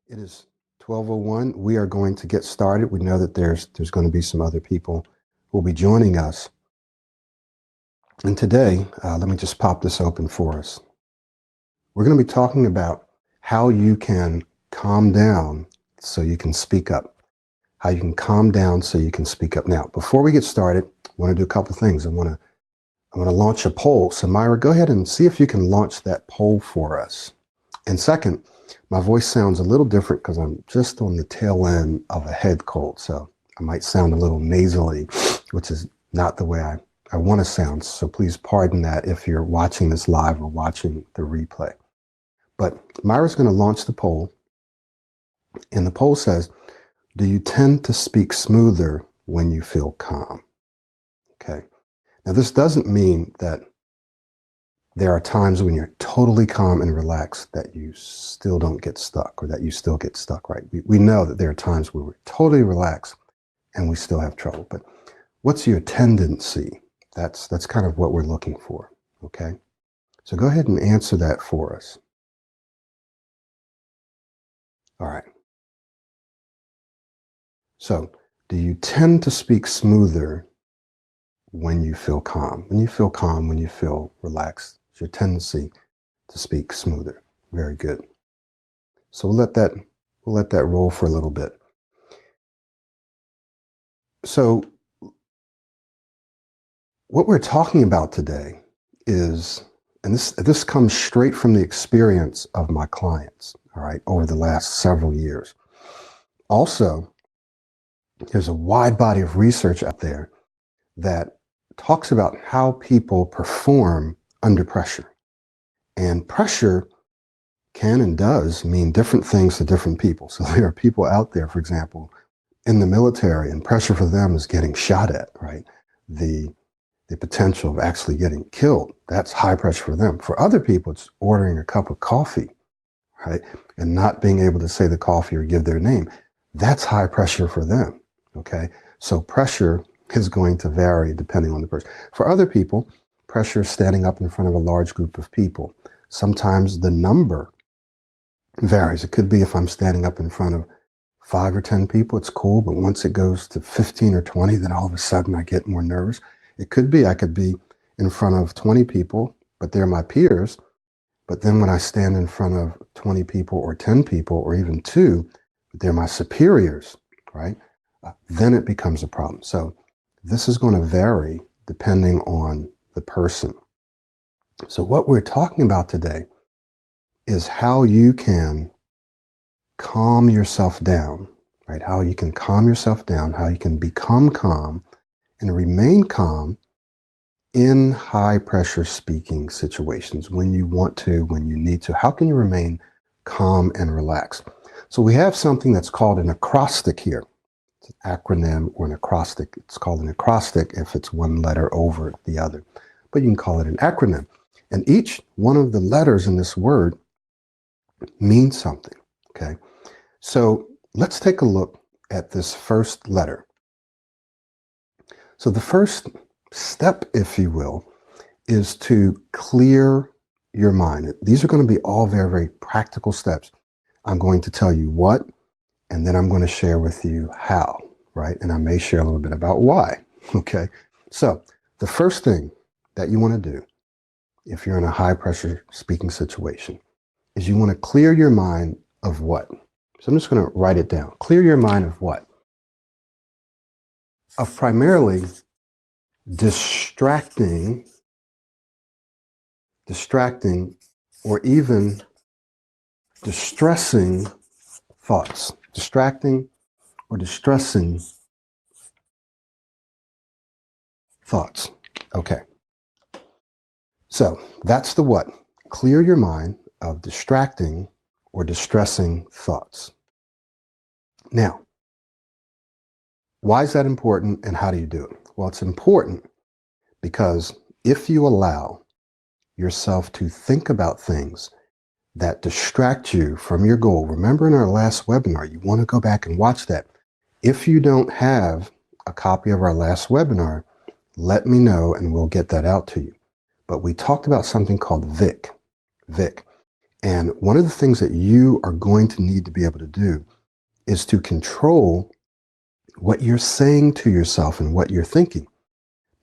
It is 12:01. We are going to get started. We know that there's going to be some other people who will be joining us. And today, let me just pop this open for us. We're going to be talking about how you can calm down so you can speak up. How you can calm down so you can speak up. Now, before we get started, I want to do a couple of things. I want to launch a poll. So Myra, go ahead and see if you can launch that poll for us. And second, my voice sounds a little different because I'm just on the tail end of a head cold. So I might sound a little nasally, which is not the way I want to sound. So please pardon that if you're watching this live or watching the replay. But Myra's going to launch the poll. And the poll says, do you tend to speak smoother when you feel calm? Okay. Now, this doesn't mean that there are times when you're totally calm and relaxed that you still don't get stuck or that you still get stuck, right? We know that there are times where we're totally relaxed and we still have trouble. But what's your tendency? That's kind of what we're looking for, okay? So go ahead and answer that for us. All right. So do you tend to speak smoother when you feel calm? When you feel calm, when you feel relaxed? Your tendency to speak smoother. Very good. So we'll let that roll for a little bit. So what we're talking about today is, and this comes straight from the experience of my clients, all right, over the last several years. Also, there's a wide body of research out there that talks about how people perform under pressure. And pressure can and does mean different things to different people. So there are people out there, for example, in the military, and pressure for them is getting shot at, right? The potential of actually getting killed, that's high pressure for them. For other people, it's ordering a cup of coffee, right? And not being able to say the coffee or give their name. That's high pressure for them, okay? So pressure is going to vary depending on the person. For other people, pressure is standing up in front of a large group of people. Sometimes the number varies. It could be if I'm standing up in front of 5 or 10 people, it's cool. But once it goes to 15 or 20, then all of a sudden I get more nervous. It could be I could be in front of 20 people, but they're my peers. But then when I stand in front of 20 people or 10 people or even 2, but they're my superiors, right? Then it becomes a problem. So this is going to vary depending on the person. So what we're talking about today is how you can calm yourself down, right? How you can calm yourself down, how you can become calm and remain calm in high pressure speaking situations when you want to, when you need to. How can you remain calm and relaxed? So we have something that's called an acrostic here. It's an acronym or an acrostic. It's called an acrostic if it's one letter over the other, but you can call it an acronym. And each one of the letters in this word means something, okay? So let's take a look at this first letter. So the first step, if you will, is to clear your mind. These are going to be all very, very practical steps. I'm going to tell you what, and then I'm going to share with you how, right? And I may share a little bit about why, okay? So the first thing that you want to do if you're in a high pressure speaking situation is you want to clear your mind of what? So I'm just going to write it down. Clear your mind of what? Of primarily distracting, or even distressing thoughts. Distracting or distressing thoughts. Okay. So that's the what. Clear your mind of distracting or distressing thoughts. Now, why is that important and how do you do it? Well, it's important because if you allow yourself to think about things that distract you from your goal, remember in our last webinar, you want to go back and watch that. If you don't have a copy of our last webinar, let me know and we'll get that out to you. But we talked about something called VIC. And one of the things that you are going to need to be able to do is to control what you're saying to yourself and what you're thinking.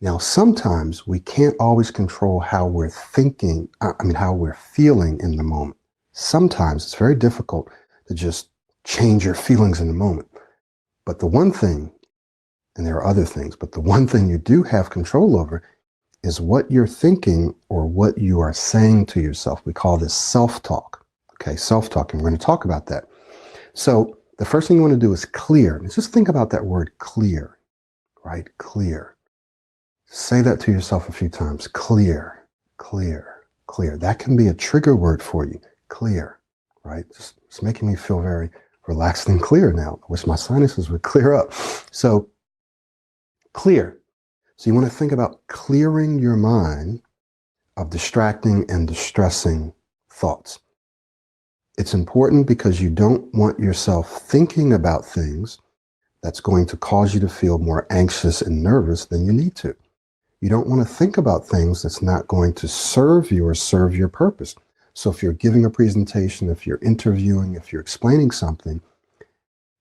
Now, sometimes we can't always control how we're thinking, how we're feeling in the moment. Sometimes it's very difficult to just change your feelings in the moment. But the one thing, and there are other things, but the one thing you do have control over is what you're thinking or what you are saying to yourself. We call this self-talk. Okay, self-talk, and we're going to talk about that. So the first thing you want to do is clear. Let's just think about that word clear, right? Clear. Say that to yourself a few times. Clear, clear, clear. That can be a trigger word for you. Clear, right? It's making me feel very relaxed and clear now. I wish my sinuses would clear up. So clear. So you want to think about clearing your mind of distracting and distressing thoughts. It's important because you don't want yourself thinking about things that's going to cause you to feel more anxious and nervous than you need to. You don't want to think about things that's not going to serve you or serve your purpose. So if you're giving a presentation, if you're interviewing, if you're explaining something,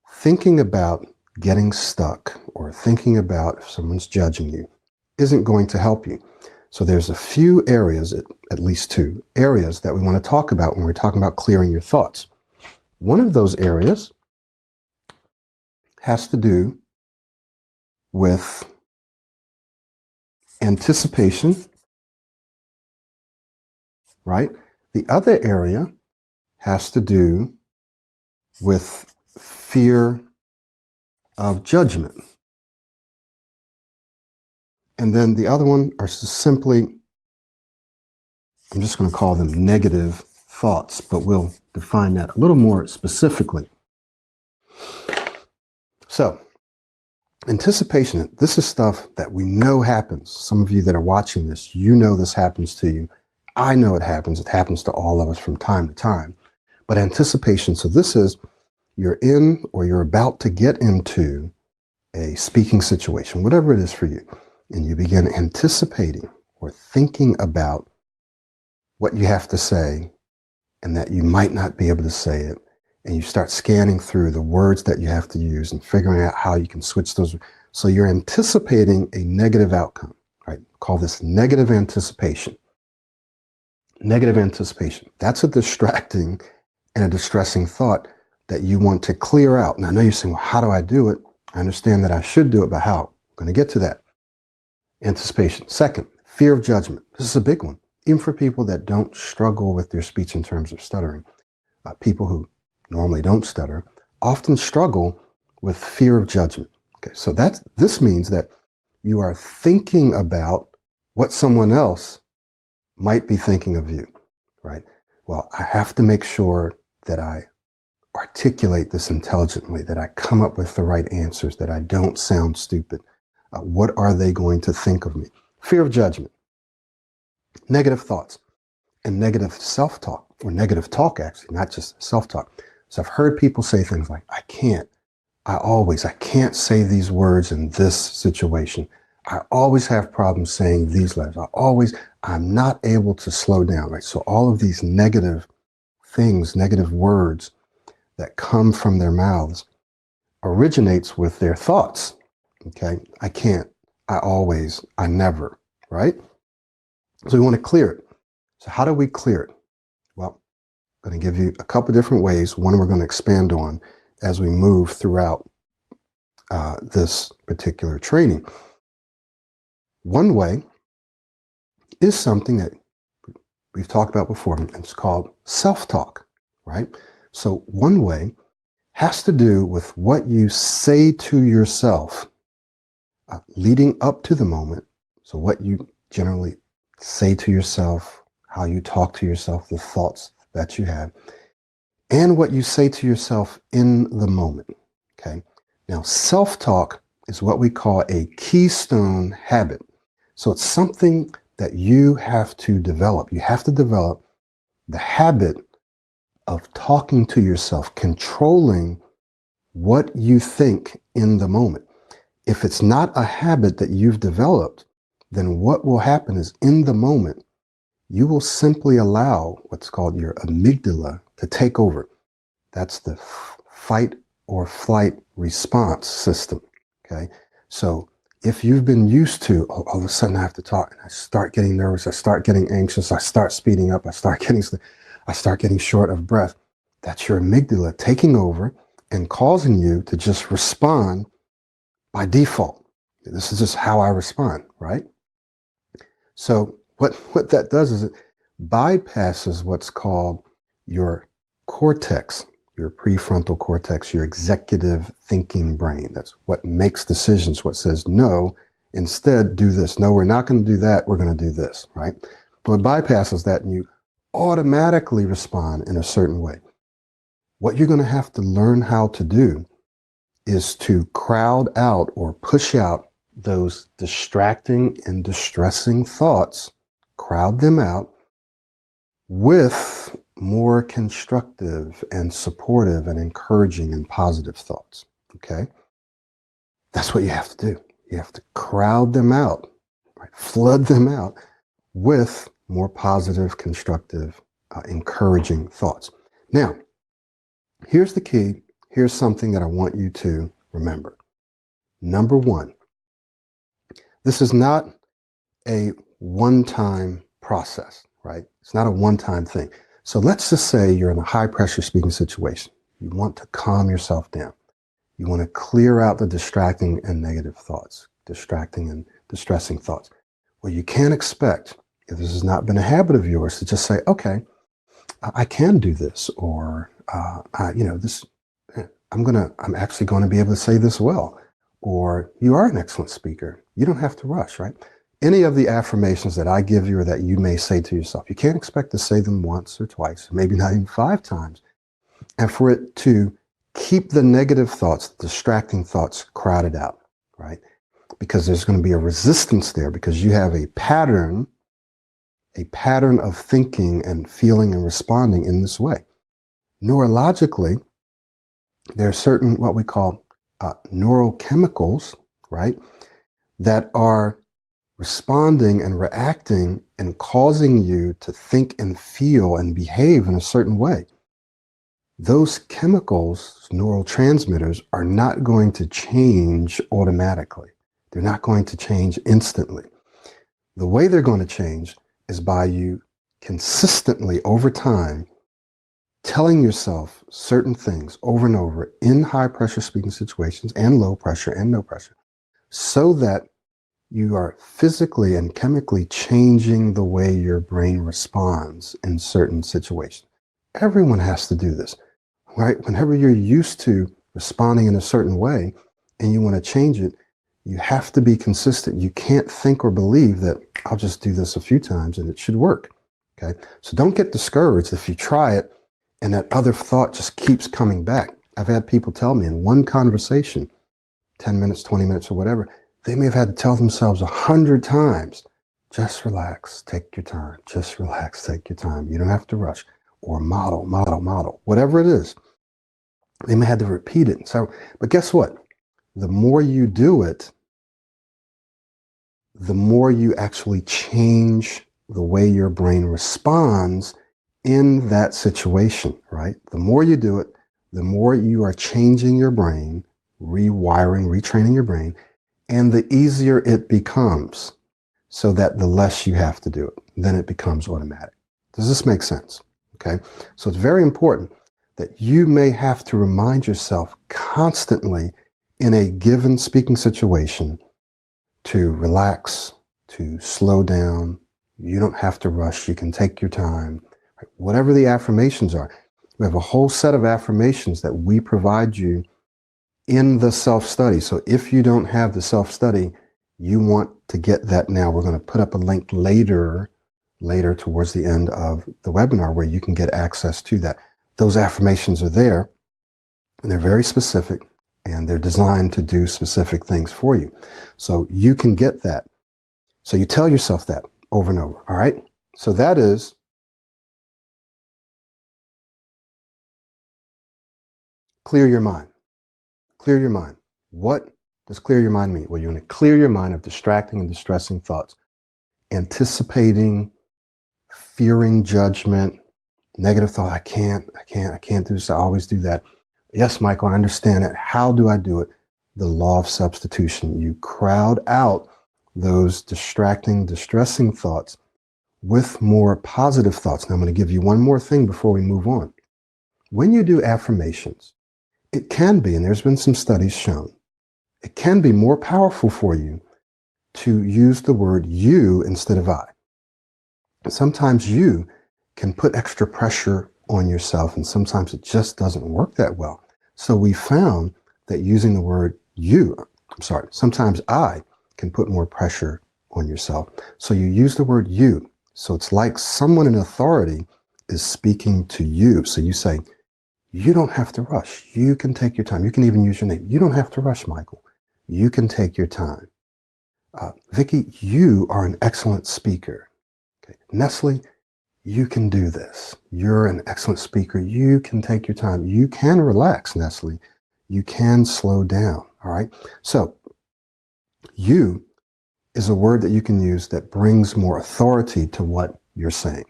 thinking about getting stuck or thinking about if someone's judging you isn't going to help you. So there's a few areas, at least two areas, that we want to talk about when we're talking about clearing your thoughts. One of those areas has to do with anticipation, right? The other area has to do with fear of judgment. And then the other one are simply, I'm just going to call them negative thoughts, but we'll define that a little more specifically. So, anticipation, this is stuff that we know happens. Some of you that are watching this, you know this happens to you. I know it happens. It happens to all of us from time to time. But anticipation, so this is you're in or you're about to get into a speaking situation, whatever it is for you, and you begin anticipating or thinking about what you have to say and that you might not be able to say it, and you start scanning through the words that you have to use and figuring out how you can switch those. So you're anticipating a negative outcome, right? Call this negative anticipation. Negative anticipation. That's a distracting and a distressing thought that you want to clear out. Now, I know you're saying, well, how do I do it? I understand that I should do it, but how? I'm going to get to that. Anticipation. Second, fear of judgment. This is a big one, even for people that don't struggle with their speech in terms of stuttering. People who normally don't stutter often struggle with fear of judgment. Okay, so this means that you are thinking about what someone else might be thinking of you, right? Well, I have to make sure that I articulate this intelligently, that I come up with the right answers, that I don't sound stupid. What are they going to think of me? Fear of judgment, negative thoughts, and negative self-talk, or negative talk, actually, not just self-talk. So I've heard people say things like, I can't say these words in this situation. I always have problems saying these letters. I'm not able to slow down, right? So all of these negative things, negative words that come from their mouths originates with their thoughts, okay? I can't, I never, right? So we want to clear it. So how do we clear it? Well, I'm going to give you a couple different ways. One we're going to expand on as we move throughout this particular training. One way is something that we've talked about before, and it's called self-talk, right? So one way has to do with what you say to yourself leading up to the moment. So what you generally say to yourself, how you talk to yourself, the thoughts that you have, and what you say to yourself in the moment, okay? Now, self-talk is what we call a keystone habit. So it's something that you have to develop. You have to develop the habit of talking to yourself, controlling what you think in the moment. If it's not a habit that you've developed, then what will happen is in the moment, you will simply allow what's called your amygdala to take over. That's the fight or flight response system. Okay. So if you've been used to, oh, all of a sudden I have to talk and I start getting nervous, I start getting anxious, I start speeding up, I start getting short of breath, that's your amygdala taking over and causing you to just respond by default. This is just how I respond, right? So what that does is it bypasses what's called your cortex, your prefrontal cortex, your executive thinking brain. That's what makes decisions, what says, no, instead do this. No, we're not going to do that. We're going to do this, right? But it bypasses that and you automatically respond in a certain way. What you're going to have to learn how to do is to crowd out or push out those distracting and distressing thoughts, crowd them out with more constructive and supportive and encouraging and positive thoughts. Okay? That's what you have to do. You have to crowd them out, right? Flood them out with more positive, constructive, encouraging thoughts. Now, here's the key. Here's something that I want you to remember. Number one, this is not a one-time process, right? It's not a one-time thing. So let's just say you're in a high-pressure speaking situation. You want to calm yourself down. You want to clear out the distracting and negative thoughts, distracting and distressing thoughts. Well, you can't expect, if this has not been a habit of yours, to just say, okay, I can do this, or, this, I'm actually going to be able to say this well, or you are an excellent speaker. You don't have to rush, right? Any of the affirmations that I give you or that you may say to yourself, you can't expect to say them once or twice, maybe not even 5 times. And for it to keep the negative thoughts, distracting thoughts crowded out, right? Because there's going to be a resistance there because you have a pattern of thinking and feeling and responding in this way. Neurologically, there are certain what we call neurochemicals, right, that are responding and reacting and causing you to think and feel and behave in a certain way. Those chemicals, neurotransmitters, are not going to change automatically. They're not going to change instantly. The way they're going to change is by you consistently over time telling yourself certain things over and over in high pressure speaking situations and low pressure and no pressure, so that you are physically and chemically changing the way your brain responds in certain situations. Everyone has to do this, right? Whenever you're used to responding in a certain way and you want to change it, you have to be consistent. You can't think or believe that I'll just do this a few times and it should work. Okay. So don't get discouraged if you try it and that other thought just keeps coming back. I've had people tell me in one conversation, 10 minutes, 20 minutes or whatever, they may have had to tell themselves 100 times, just relax, take your time, just relax, take your time. You don't have to rush, or model, whatever it is. They may have to repeat it. So, but guess what? The more you do it, the more you actually change the way your brain responds in that situation, right? The more you do it, the more you are changing your brain, rewiring, retraining your brain, and the easier it becomes, so that the less you have to do it. Then it becomes automatic. Does this make sense? Okay. So it's very important that you may have to remind yourself constantly in a given speaking situation to relax, to slow down. You don't have to rush. You can take your time. Whatever the affirmations are. We have a whole set of affirmations that we provide you in the self-study. So if you don't have the self-study, you want to get that now. We're going to put up a link later towards the end of the webinar where you can get access to that. Those affirmations are there, and they're very specific, and they're designed to do specific things for you. So you can get that. So you tell yourself that over and over, all right? So that is, clear your mind. Clear your mind. What does clear your mind mean? Well, you're going to clear your mind of distracting and distressing thoughts, anticipating fearing judgment, negative thought, I can't do this, I always do that. Yes, Michael, I understand it. How do I do it? The law of substitution. You crowd out those distracting, distressing thoughts with more positive thoughts. Now, I'm going to give you one more thing before we move on. When you do affirmations, it can be, and there's been some studies shown, it can be more powerful for you to use the word you instead of I. Sometimes you can put extra pressure on yourself, and sometimes it just doesn't work that well. So we found that using the word sometimes I can put more pressure on yourself. So you use the word you. So it's like someone in authority is speaking to you. So you say, you don't have to rush. You can take your time. You can even use your name. You don't have to rush, Michael. You can take your time. Vicky, you are an excellent speaker. Okay. Nestle, you can do this. You're an excellent speaker. You can take your time. You can relax, Nestle. You can slow down. All right. So you is a word that you can use that brings more authority to what you're saying.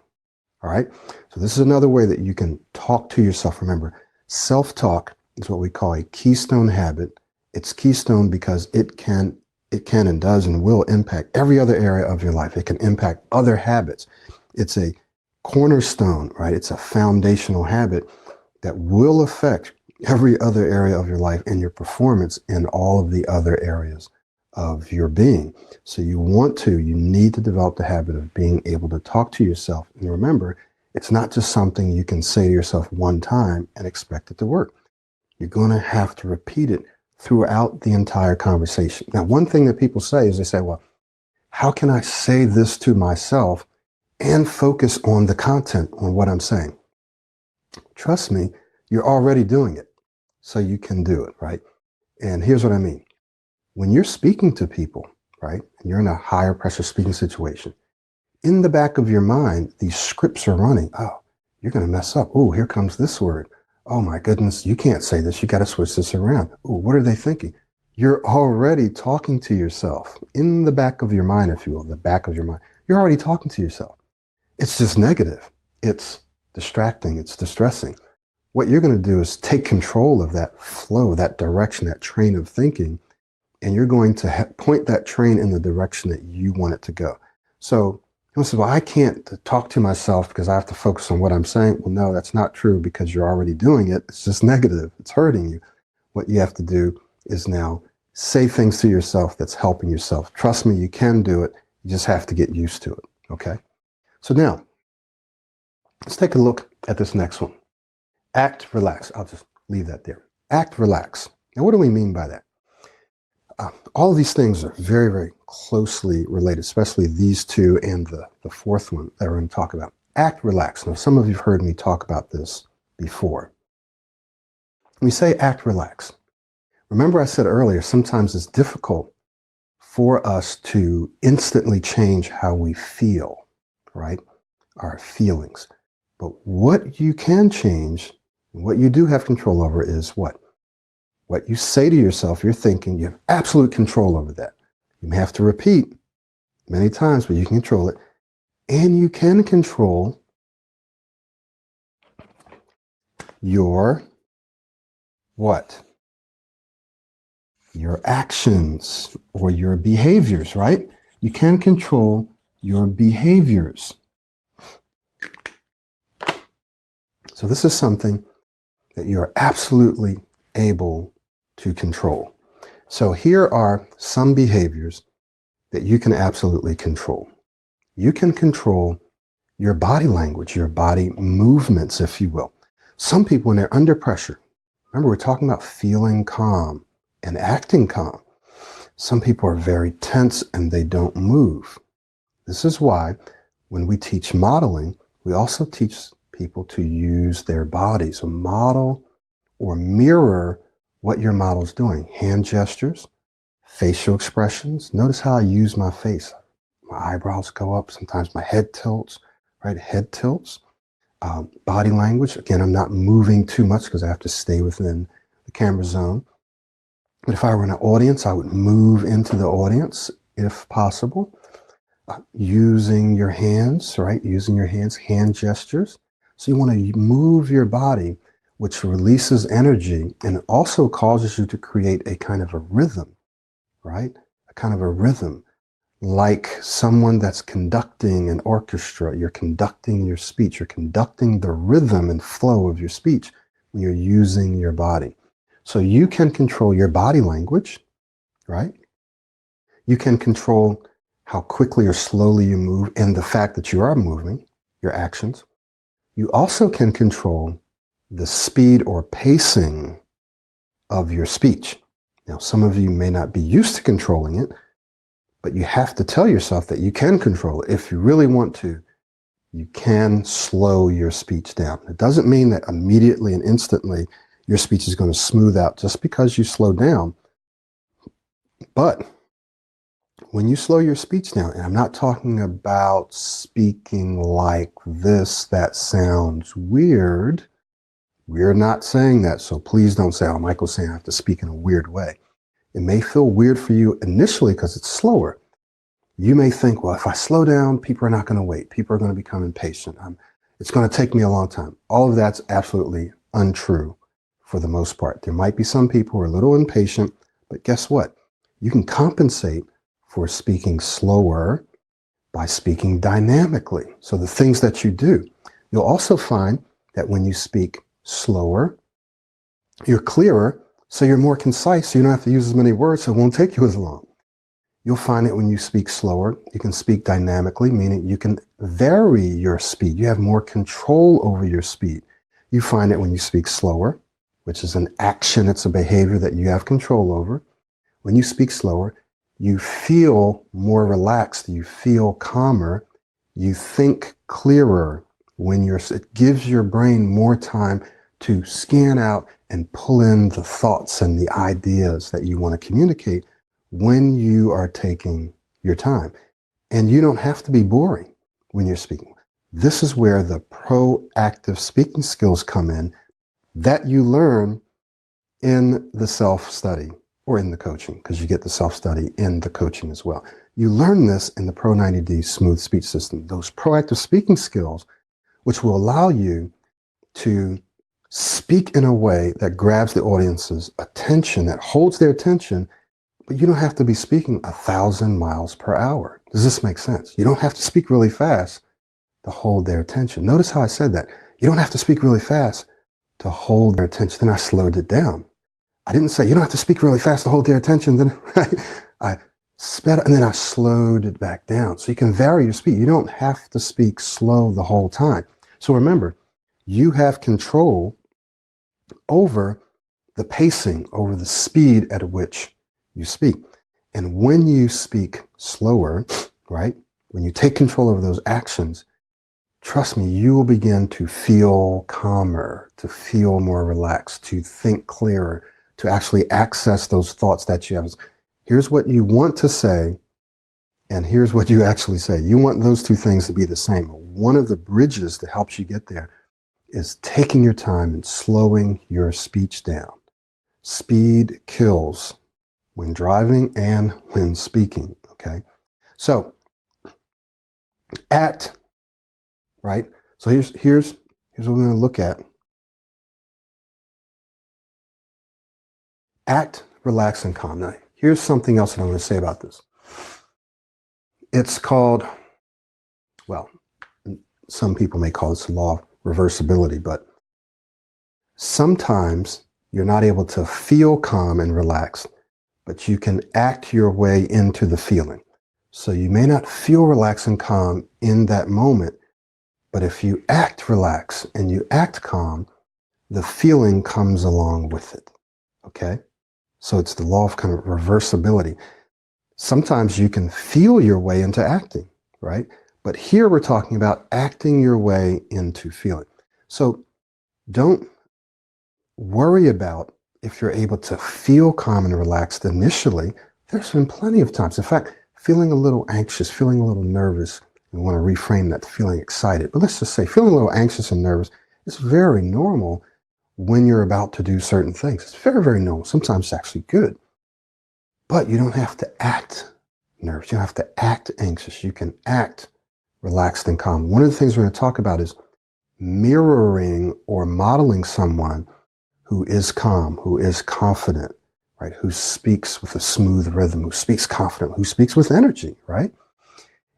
All right. So this is another way that you can talk to yourself. Remember, self-talk is what we call a keystone habit. It's keystone because it can and does and will impact every other area of your life. It can impact other habits. It's a cornerstone, right? It's a foundational habit that will affect every other area of your life and your performance in all of the other areas of your being. So you need to develop the habit of being able to talk to yourself. And remember, it's not just something you can say to yourself one time and expect it to work. You're going to have to repeat it throughout the entire conversation. Now, one thing that people say is they say, well, how can I say this to myself and focus on the content, on what I'm saying? Trust me, you're already doing it. So you can do it, right? And here's what I mean. When you're speaking to people, right, and you're in a higher pressure speaking situation, in the back of your mind, these scripts are running. Oh, you're going to mess up. Oh, here comes this word. Oh my goodness, you can't say this. You got to switch this around. Oh, what are they thinking? You're already talking to yourself in the back of your mind, if you will, the back of your mind. You're already talking to yourself. It's just negative. It's distracting. It's distressing. What you're going to do is take control of that flow, that direction, that train of thinking, and you're going to point that train in the direction that you want it to go. So you say, well, I can't talk to myself because I have to focus on what I'm saying. Well, no, that's not true because you're already doing it. It's just negative. It's hurting you. What you have to do is now say things to yourself that's helping yourself. Trust me, you can do it. You just have to get used to it. Okay? So now, let's take a look at this next one. Act, relax. I'll just leave that there. Act, relax. Now, what do we mean by that? All of these things are very, very closely related, especially these two and the fourth one that we're going to talk about. Act, relax. Now, some of you have heard me talk about this before. When we say act, relax, remember I said earlier, sometimes it's difficult for us to instantly change how we feel, right? Our feelings. But what you can change, what you do have control over is what? What you say to yourself, you're thinking, you have absolute control over that. You may have to repeat many times, but you can control it. And you can control your what? Your actions or your behaviors, right? You can control your behaviors. So this is something that you're absolutely able to control. So here are some behaviors that you can absolutely control. You can control your body language, your body movements, if you will. Some people, when they're under pressure, remember we're talking about feeling calm and acting calm. Some people are very tense and they don't move. This is why when we teach modeling, we also teach people to use their bodies, so model or mirror what your model's doing. Hand gestures, facial expressions. Notice how I use my face. My eyebrows go up. Sometimes my head tilts, right? Head tilts. Body language. Again, I'm not moving too much because I have to stay within the camera zone. But if I were in an audience, I would move into the audience if possible. Using your hands, right? Using your hands, hand gestures. So you want to move your body, which releases energy and it also causes you to create a kind of a rhythm, right? A kind of a rhythm, like someone that's conducting an orchestra. You're conducting your speech. You're conducting the rhythm and flow of your speech when you're using your body. So you can control your body language, right? You can control how quickly or slowly you move and the fact that you are moving, your actions. You also can control the speed or pacing of your speech. Now, some of you may not be used to controlling it, but you have to tell yourself that you can control it. If you really want to, you can slow your speech down. It doesn't mean that immediately and instantly your speech is going to smooth out just because you slow down. But when you slow your speech down, and I'm not talking about speaking like this, that sounds weird. We're not saying that. So please don't say, oh, Michael's saying I have to speak in a weird way. It may feel weird for you initially because it's slower. You may think, well, if I slow down, people are not going to wait. People are going to become impatient. It's going to take me a long time. All of that's absolutely untrue for the most part. There might be some people who are a little impatient, but guess what? You can compensate for speaking slower by speaking dynamically. So the things that you do, you'll also find that when you speak slower, you're clearer, so you're more concise, so you don't have to use as many words, so it won't take you as long. You'll find that when you speak slower, you can speak dynamically, meaning you can vary your speed. You have more control over your speed. You find that when you speak slower, which is an action, it's a behavior that you have control over. When you speak slower, you feel more relaxed, you feel calmer, you think clearer it gives your brain more time to scan out and pull in the thoughts and the ideas that you want to communicate when you are taking your time. And you don't have to be boring when you're speaking. This is where the proactive speaking skills come in that you learn in the self-study or in the coaching, because you get the self-study in the coaching as well. You learn this in the Pro 90D Smooth Speech System, those proactive speaking skills, which will allow you to speak in a way that grabs the audience's attention, that holds their attention, but you don't have to be speaking 1,000 miles per hour. Does this make sense? You don't have to speak really fast to hold their attention. Notice how I said that. You don't have to speak really fast to hold their attention. Then I slowed it down. I didn't say you don't have to speak really fast to hold their attention. Then I sped up and then I slowed it back down. So you can vary your speed. You don't have to speak slow the whole time. So remember, you have control over the pacing, over the speed at which you speak. And when you speak slower, right, when you take control over those actions, trust me, you will begin to feel calmer, to feel more relaxed, to think clearer, to actually access those thoughts that you have. Here's what you want to say, and here's what you actually say. You want those two things to be the same. One of the bridges that helps you get there is taking your time and slowing your speech down. Speed kills when driving and when speaking, okay? So, act, right? So here's what we're going to look at. Act, relax, and calm. Now, here's something else that I'm going to say about this. It's called, well, some people may call this the law of reversibility, but sometimes you're not able to feel calm and relaxed, but you can act your way into the feeling. So you may not feel relaxed and calm in that moment, but if you act relaxed and you act calm, the feeling comes along with it, okay? So it's the law of kind of reversibility. Sometimes you can feel your way into acting, right? But here we're talking about acting your way into feeling. So don't worry about if you're able to feel calm and relaxed initially. There's been plenty of times. In fact, feeling a little anxious, feeling a little nervous, we want to reframe that to feeling excited. But let's just say feeling a little anxious and nervous is very normal when you're about to do certain things. It's very, very normal. Sometimes it's actually good. But you don't have to act nervous. You don't have to act anxious. You can act relaxed and calm. One of the things we're going to talk about is mirroring or modeling someone who is calm, who is confident, right? Who speaks with a smooth rhythm, who speaks confident, who speaks with energy, right?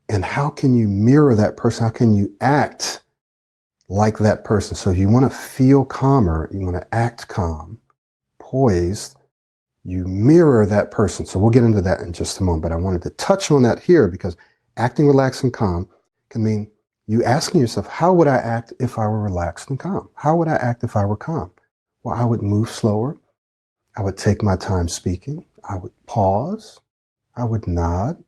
And how can you mirror that person? How can you act like that person? So if you want to feel calmer, you want to act calm, poised, you mirror that person. So we'll get into that in just a moment, but I wanted to touch on that here because acting relaxed and calm can mean you asking yourself, how would I act if I were relaxed and calm? How would I act if I were calm? Well, I would move slower. I would take my time speaking. I would pause. I would nod.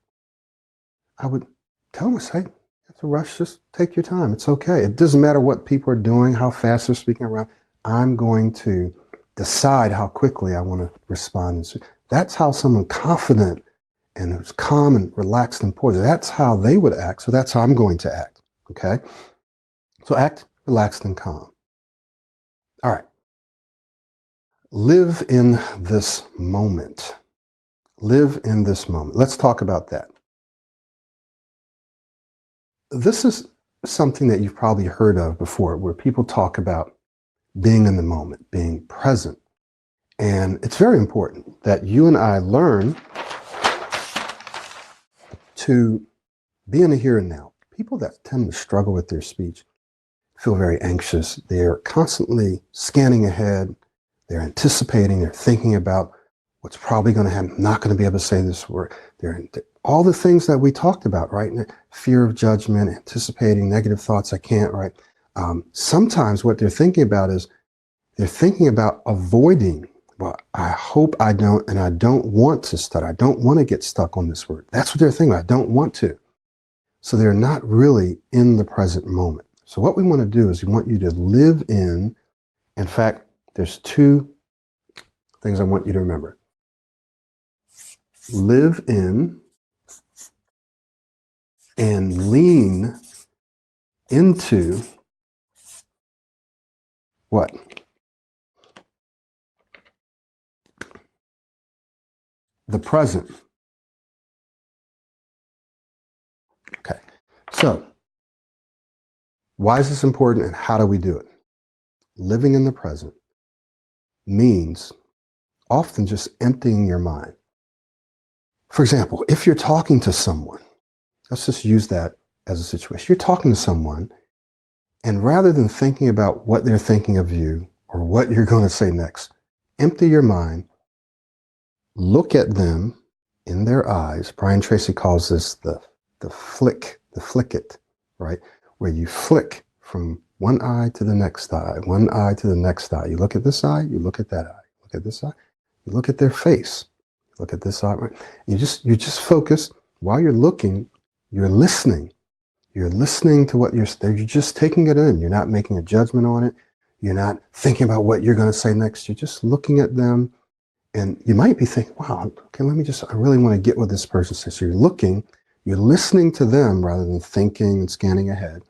I would tell myself, hey, you have to rush, just take your time. It's okay. It doesn't matter what people are doing, how fast they're speaking around. I'm going to decide how quickly I want to respond. That's how someone confident and who's calm and relaxed and poised, that's how they would act. So that's how I'm going to act. Okay. So act relaxed and calm. All right. Live in this moment. Live in this moment. Let's talk about that. This is something that you've probably heard of before, where people talk about being in the moment, being present. And it's very important that you and I learn to be in the here and now. People that tend to struggle with their speech feel very anxious. They're constantly scanning ahead. They're anticipating. They're thinking about what's probably going to happen. I'm not going to be able to say this word. All the things that we talked about, right? Fear of judgment, anticipating negative thoughts. I can't, right? Sometimes what they're thinking about is they're thinking about avoiding. Well, I hope I don't, and I don't want to stutter. I don't want to get stuck on this word. That's what they're thinking about. I don't want to. So they're not really in the present moment. So what we want to do is we want you to live in fact, there's two things I want you to remember. Live in and lean into what? The present. Okay. So why is this important and how do we do it? Living in the present means often just emptying your mind. For example, if you're talking to someone, let's just use that as a situation. You're talking to someone, and rather than thinking about what they're thinking of you or what you're going to say next, empty your mind, look at them in their eyes. Brian Tracy calls this the flick it, right? Where you flick from one eye to the next eye, one eye to the next eye. You look at this eye, you look at that eye, look at this eye, you look at their face, look at this eye, right? You just focus while you're looking, you're listening. You're listening to what you're just taking it in. You're not making a judgment on it. You're not thinking about what you're going to say next. You're just looking at them. And you might be thinking, wow, okay, I really want to get what this person says. So you're looking, you're listening to them rather than thinking and scanning ahead.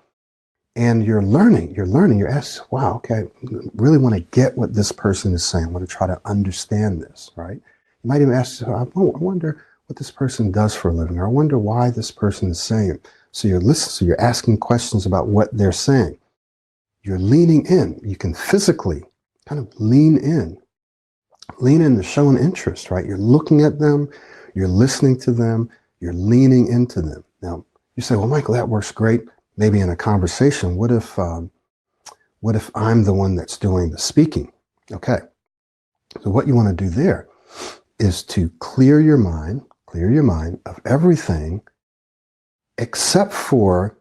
And you're learning, you're asking, wow, okay, I really want to get what this person is saying. I want to try to understand this, right? You might even ask, I wonder what this person does for a living, or I wonder why this person is saying it. So you're listening, so you're asking questions about what they're saying. You're leaning in. You can physically kind of lean in to show an interest, right? You're looking at them, you're listening to them, you're leaning into them. Now, you say, well, Michael, that works great. Maybe in a conversation, what if I'm the one that's doing the speaking? Okay. So what you want to do there is to clear your mind of everything except for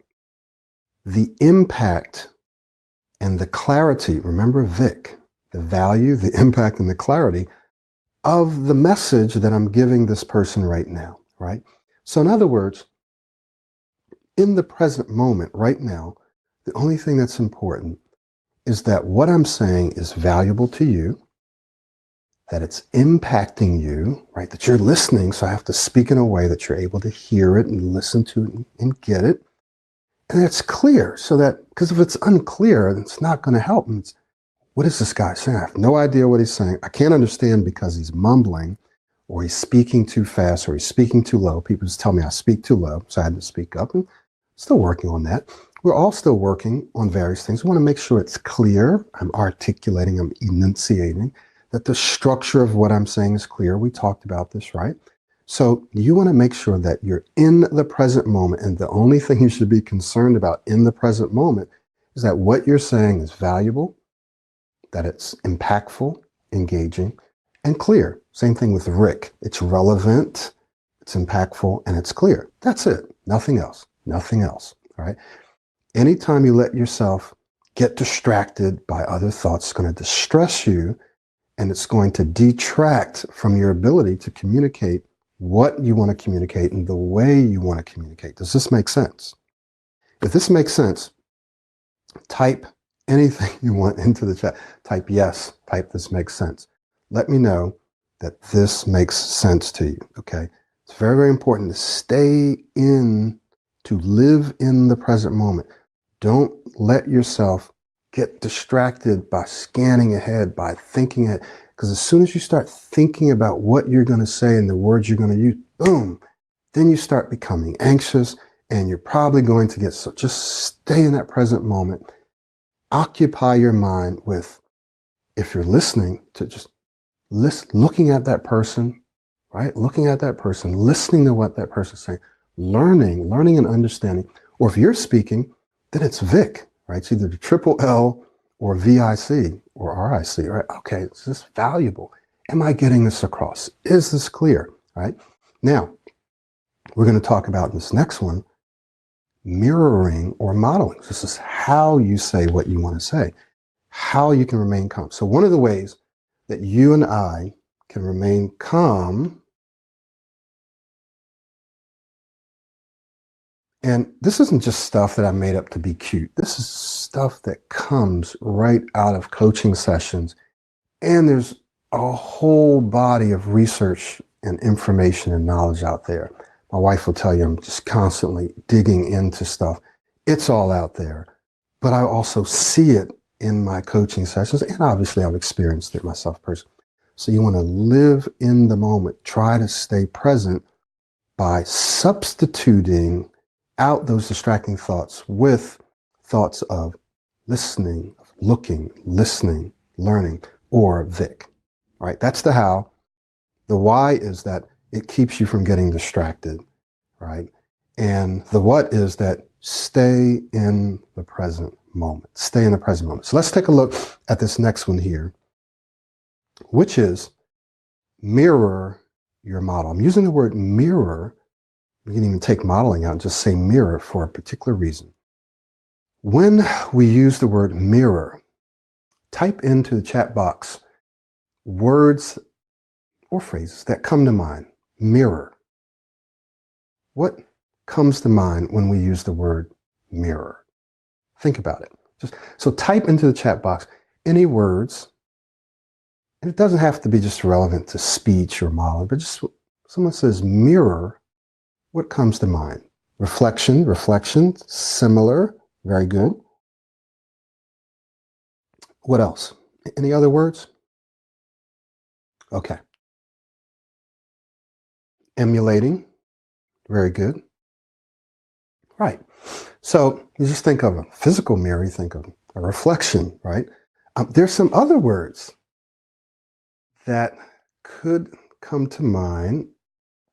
the impact and the clarity. Remember Vic, the value, the impact, and the clarity of the message that I'm giving this person right now, right? So in other words, in the present moment, right now, the only thing that's important is that what I'm saying is valuable to you, that it's impacting you, right? That you're listening, so I have to speak in a way that you're able to hear it and listen to it and get it. And it's clear, so that, because if it's unclear, it's not going to help. What is this guy saying? I have no idea what he's saying. I can't understand because he's mumbling, or he's speaking too fast, or he's speaking too low. People just tell me I speak too low, so I had to speak up, and still working on that. We're all still working on various things. We want to make sure it's clear. I'm articulating, I'm enunciating, that the structure of what I'm saying is clear. We talked about this, right? So you want to make sure that you're in the present moment, and the only thing you should be concerned about in the present moment is that what you're saying is valuable, that it's impactful, engaging, and clear. Same thing with Rick. It's relevant, it's impactful, and it's clear. That's it. Nothing else. Nothing else. All right. Anytime you let yourself get distracted by other thoughts, it's going to distress you, and it's going to detract from your ability to communicate what you want to communicate and the way you want to communicate. Does this make sense? If this makes sense, type anything you want into the chat. Type yes, type this makes sense. Let me know that this makes sense to you, okay? It's very, very important to stay in, to live in the present moment. Don't let yourself get distracted by scanning ahead, by thinking it, because as soon as you start thinking about what you're going to say and the words you're going to use, boom, then you start becoming anxious, and you're probably going to get so. Just stay in that present moment. Occupy your mind with, if you're listening, to just looking at that person, right? Looking at that person, listening to what that person's saying, learning and understanding. Or if you're speaking, then it's Vic, right? It's either the triple L or VIC or RIC, right? Okay, is this valuable? Am I getting this across? Is this clear, right? Now, we're going to talk about this next one, mirroring or modeling. This is how you say what you want to say, how you can remain calm. So one of the ways that you and I can remain calm, and this isn't just stuff that I made up to be cute. This is stuff that comes right out of coaching sessions. And there's a whole body of research and information and knowledge out there. My wife will tell you I'm just constantly digging into stuff. It's all out there. But I also see it in my coaching sessions, and obviously I've experienced it myself personally. So you want to live in the moment. Try to stay present by substituting out those distracting thoughts with thoughts of listening, looking, listening, learning, or Vic. All right, that's the how. The why is that it keeps you from getting distracted, right? And the what is that stay in the present moment. Stay in the present moment. So let's take a look at this next one here, which is mirror your model. I'm using the word mirror. We can even take modeling out and just say mirror for a particular reason. When we use the word mirror, type into the chat box words or phrases that come to mind. Mirror. What comes to mind when we use the word mirror? Think about it. So type into the chat box any words, and it doesn't have to be just relevant to speech or modeling, but just someone says mirror, what comes to mind? Reflection, similar, very good. What else? Any other words? Okay. Emulating, very good. Right. So you just think of a physical mirror, you think of a reflection, right? There's some other words that could come to mind.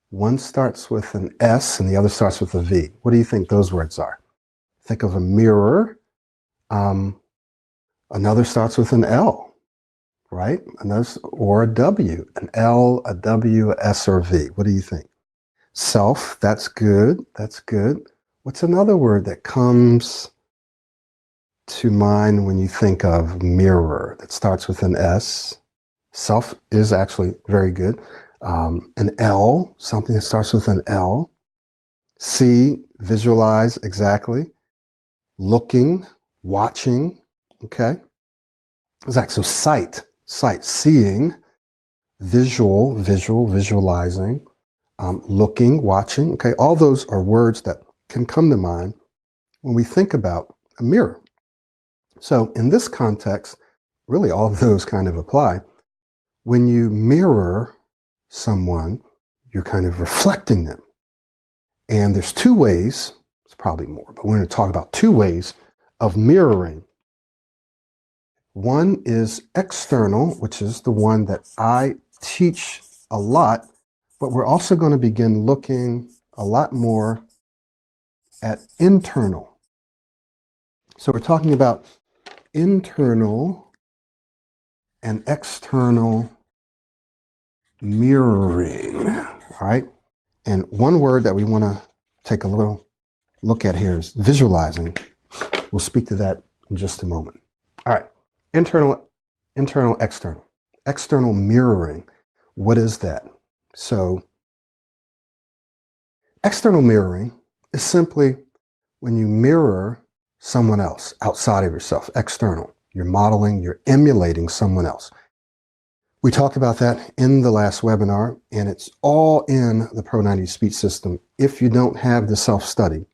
One starts with an S and the other starts with a V. What do you think those words are? Think of a mirror. Another starts with an L, right? Another, or a W, an L, a W, a S, or a V. What do you think? Self, that's good. That's good. What's another word that comes to mind when you think of mirror that starts with an S? Self is actually very good. An L, something that starts with an L. See, visualize, exactly. Looking, watching, okay? Exactly. So sight, seeing, visualizing, looking, watching, okay? All those are words that can come to mind when we think about a mirror. So in this context, really all of those kind of apply. When you mirror someone, you're kind of reflecting them. And there's two ways, it's probably more, but we're going to talk about two ways of mirroring. One is external, which is the one that I teach a lot, but we're also going to begin looking a lot more at internal. So we're talking about internal and external mirroring, all right? And one word that we want to take a little look at here is visualizing. We'll speak to that in just a moment. All right, internal, external. External mirroring, what is that? So external mirroring is simply when you mirror someone else outside of yourself, external. You're modeling, you're emulating someone else. We talked about that in the last webinar, and it's all in the Pro 90 Speech System. If you don't have the self-study, I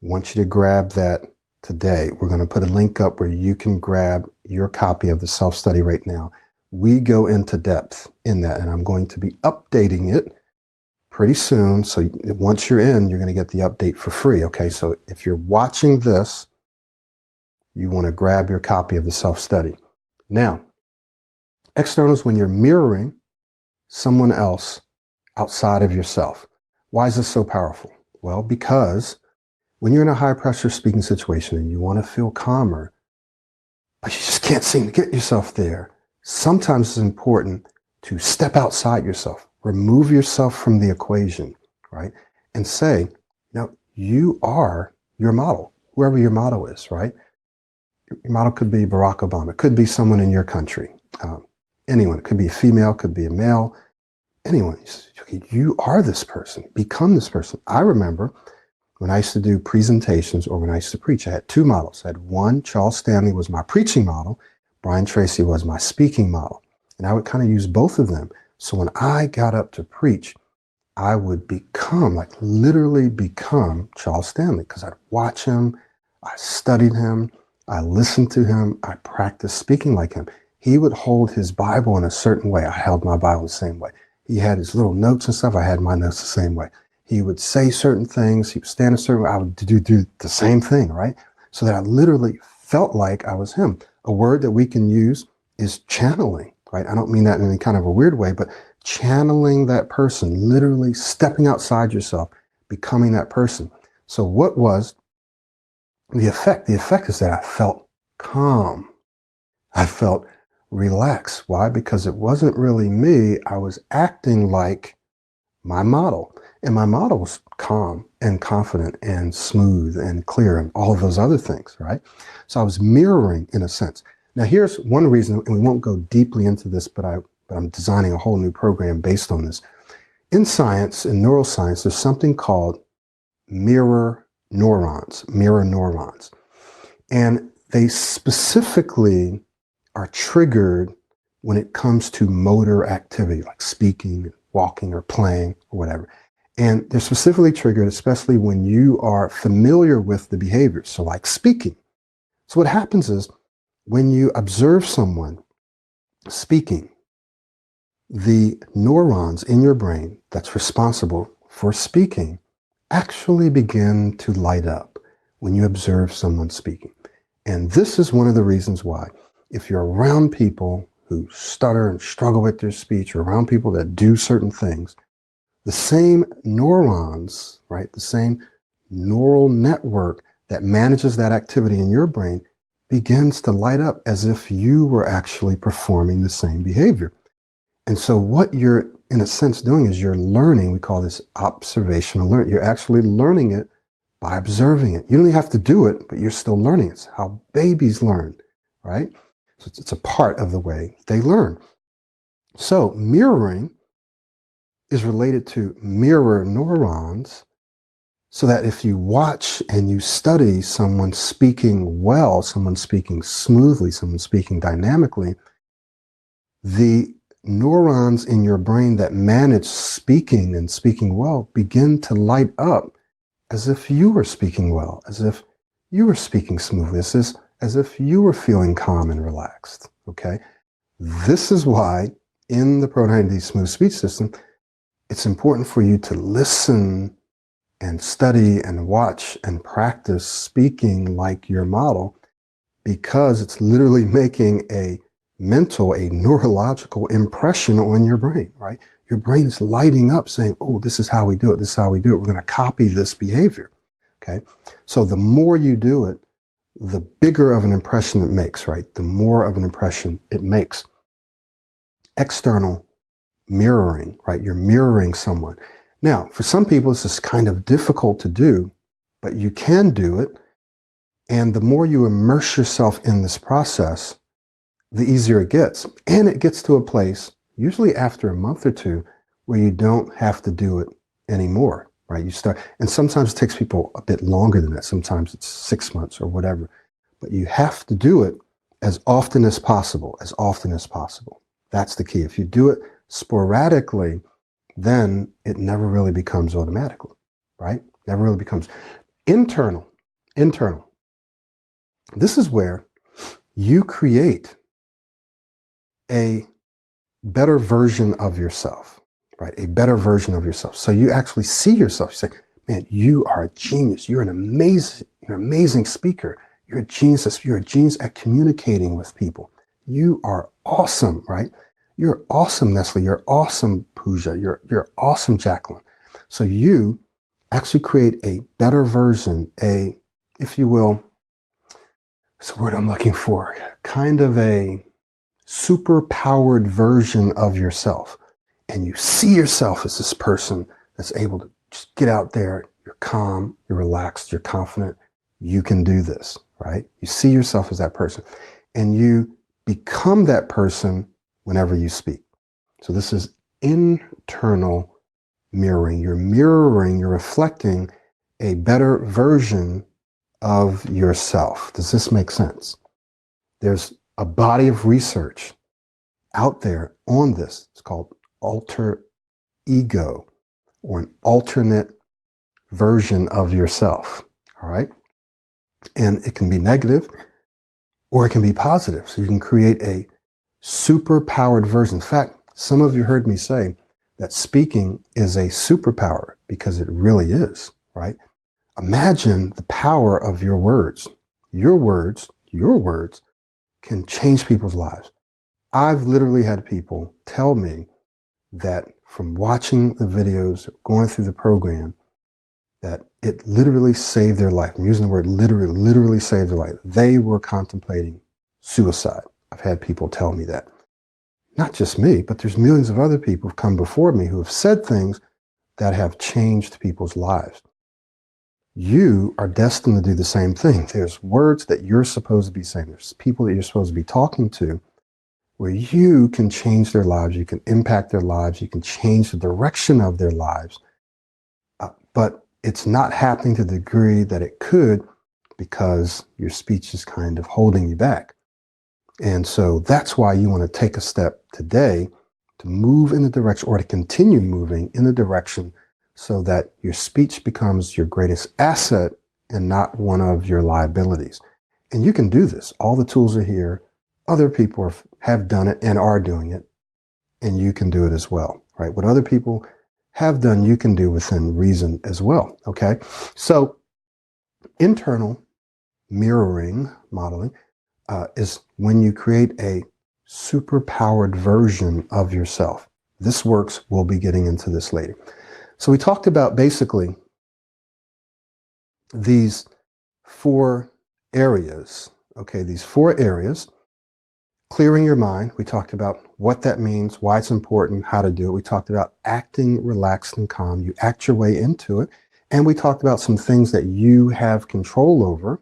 want you to grab that today. We're going to put a link up where you can grab your copy of the self-study right now. We go into depth in that, and I'm going to be updating it pretty soon. So once you're in, you're going to get the update for free. Okay, so if you're watching this, you want to grab your copy of the self-study. Now, external is when you're mirroring someone else outside of yourself. Why is this so powerful? Well, because when you're in a high pressure speaking situation and you want to feel calmer, but you just can't seem to get yourself there, sometimes it's important to step outside yourself, remove yourself from the equation, right? And say, now you are your model, whoever your model is, right? Your model could be Barack Obama, it could be someone in your country, anyone, it could be a female, could be a male, anyone. You are this person, become this person. I remember when I used to do presentations or when I used to preach, I had two models. I had one, Charles Stanley was my preaching model. Brian Tracy was my speaking model. And I would kind of use both of them. So when I got up to preach, I would become, like literally become Charles Stanley because I'd watch him, I studied him, I listened to him, I practiced speaking like him. He would hold his Bible in a certain way. I held my Bible the same way. He had his little notes and stuff. I had my notes the same way. He would say certain things. He would stand a certain way. I would do the same thing, right? So that I literally felt like I was him. A word that we can use is channeling, right? I don't mean that in any kind of a weird way, but channeling that person, literally stepping outside yourself, becoming that person. So what was the effect? The effect is that I felt calm. I felt relaxed. Why? Because it wasn't really me. I was acting like my model. And my model was calm and confident and smooth and clear and all of those other things, right? So I was mirroring in a sense. Now here's one reason, and we won't go deeply into this, but I'm designing a whole new program based on this. In science, in neuroscience, there's something called mirror neurons. And they specifically are triggered when it comes to motor activity, like speaking, walking, or playing, or whatever. And they're specifically triggered, especially when you are familiar with the behavior. So like speaking. So what happens is when you observe someone speaking, the neurons in your brain that's responsible for speaking actually begin to light up when you observe someone speaking. And this is one of the reasons why, if you're around people who stutter and struggle with their speech, or around people that do certain things, the same neurons, right, the same neural network that manages that activity in your brain begins to light up as if you were actually performing the same behavior. And so what you're, in a sense, doing is you're learning. We call this observational learning. You're actually learning it by observing it. You don't even have to do it, but you're still learning. It's how babies learn, right? So it's a part of the way they learn. So mirroring is related to mirror neurons, so that if you watch and you study someone speaking well, someone speaking smoothly, someone speaking dynamically, the neurons in your brain that manage speaking and speaking well begin to light up as if you were speaking well, as if you were speaking smoothly, as if you were feeling calm and relaxed, okay? This is why in the Pro 90 Smooth Speech System, it's important for you to listen and study and watch and practice speaking like your model, because it's literally making a mental, a neurological impression on your brain, right? Your brain is lighting up saying, oh, this is how we do it. This is how we do it. We're going to copy this behavior. Okay. So the more you do it, the bigger of an impression it makes, right? The more of an impression it makes. External mirroring, right? You're mirroring someone. Now, for some people, this is kind of difficult to do, but you can do it. And the more you immerse yourself in this process, the easier it gets. And it gets to a place, usually after a month or two, where you don't have to do it anymore, right? You start, and sometimes it takes people a bit longer than that. Sometimes it's 6 months or whatever, but you have to do it as often as possible, as often as possible. That's the key. If you do it sporadically, then it never really becomes automatically, right? Never really becomes internal. This is where you create a better version of yourself, right? A better version of yourself. So you actually see yourself. You say, man, you are a genius. You're an amazing speaker. You're a genius. You're a genius at communicating with people. You are awesome, right? You're awesome, Nestle. You're awesome, Pooja. You're awesome, Jacqueline. So you actually create a better version, if you will, what's the word I'm looking for? Kind of a super-powered version of yourself. And you see yourself as this person that's able to just get out there. You're calm, you're relaxed, you're confident. You can do this, right? You see yourself as that person. And you become that person whenever you speak. So this is internal mirroring. You're mirroring, you're reflecting a better version of yourself. Does this make sense? There's a body of research out there on this. It's called alter ego, or an alternate version of yourself. All right. And it can be negative or it can be positive. So you can create a super powered version. In fact, some of you heard me say that speaking is a superpower, because it really is, right? Imagine the power of your words. Your words can change people's lives. I've literally had people tell me that from watching the videos, going through the program, that it literally saved their life. I'm using the word literally saved their life. They were contemplating suicide. I've had people tell me that. Not just me, but there's millions of other people who've come before me who have said things that have changed people's lives. You are destined to do the same thing. There's words that you're supposed to be saying. There's people that you're supposed to be talking to where you can change their lives. You can impact their lives. You can change the direction of their lives. But it's not happening to the degree that it could, because your speech is kind of holding you back. And so that's why you want to take a step today to move in the direction, or to continue moving in the direction, so that your speech becomes your greatest asset and not one of your liabilities. And you can do this. All the tools are here. Other people have done it and are doing it, and you can do it as well, right? What other people have done, you can do within reason as well, okay? So internal mirroring modeling is when you create a super-powered version of yourself. This works. We'll be getting into this later. So we talked about basically these 4 areas, okay? These 4 areas. Clearing your mind. We talked about what that means, why it's important, how to do it. We talked about acting relaxed and calm. You act your way into it. And we talked about some things that you have control over.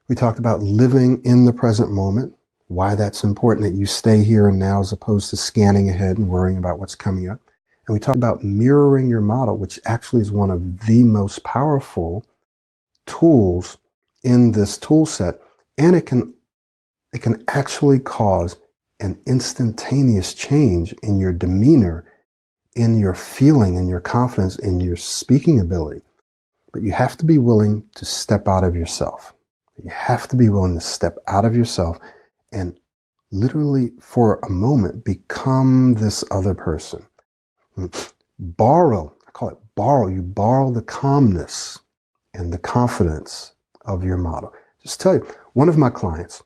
We talked about living in the present moment, why that's important, that you stay here and now as opposed to scanning ahead and worrying about what's coming up. And we talked about mirroring your model, which actually is one of the most powerful tools in this tool set. And it can actually cause an instantaneous change in your demeanor, in your feeling, in your confidence, in your speaking ability. But you have to be willing to step out of yourself. You have to be willing to step out of yourself and Literally, for a moment, become this other person. Borrow, I call it borrow. You borrow the calmness and the confidence of your model. Just tell you, one of my clients,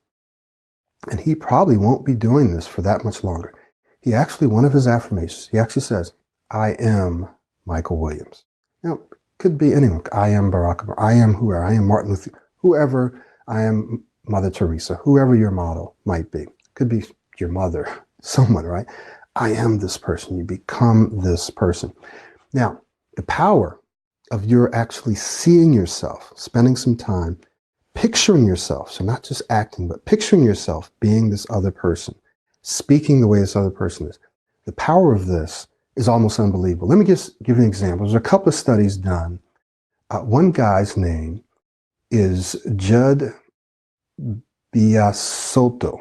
and he probably won't be doing this for that much longer. He actually, one of his affirmations, he actually says, I am Michael Williams. Now, could be anyone. I am Barack Obama. I am whoever. I am Martin Luther, whoever. I am Mother Teresa, whoever your model might be. Could be your mother, someone, right? I am this person. You become this person. Now, the power of your actually seeing yourself, spending some time picturing yourself, so not just acting, but picturing yourself being this other person, speaking the way this other person is. The power of this is almost unbelievable. Let me just give you an example. There's a couple of studies done. One guy's name is Judd Biasotto,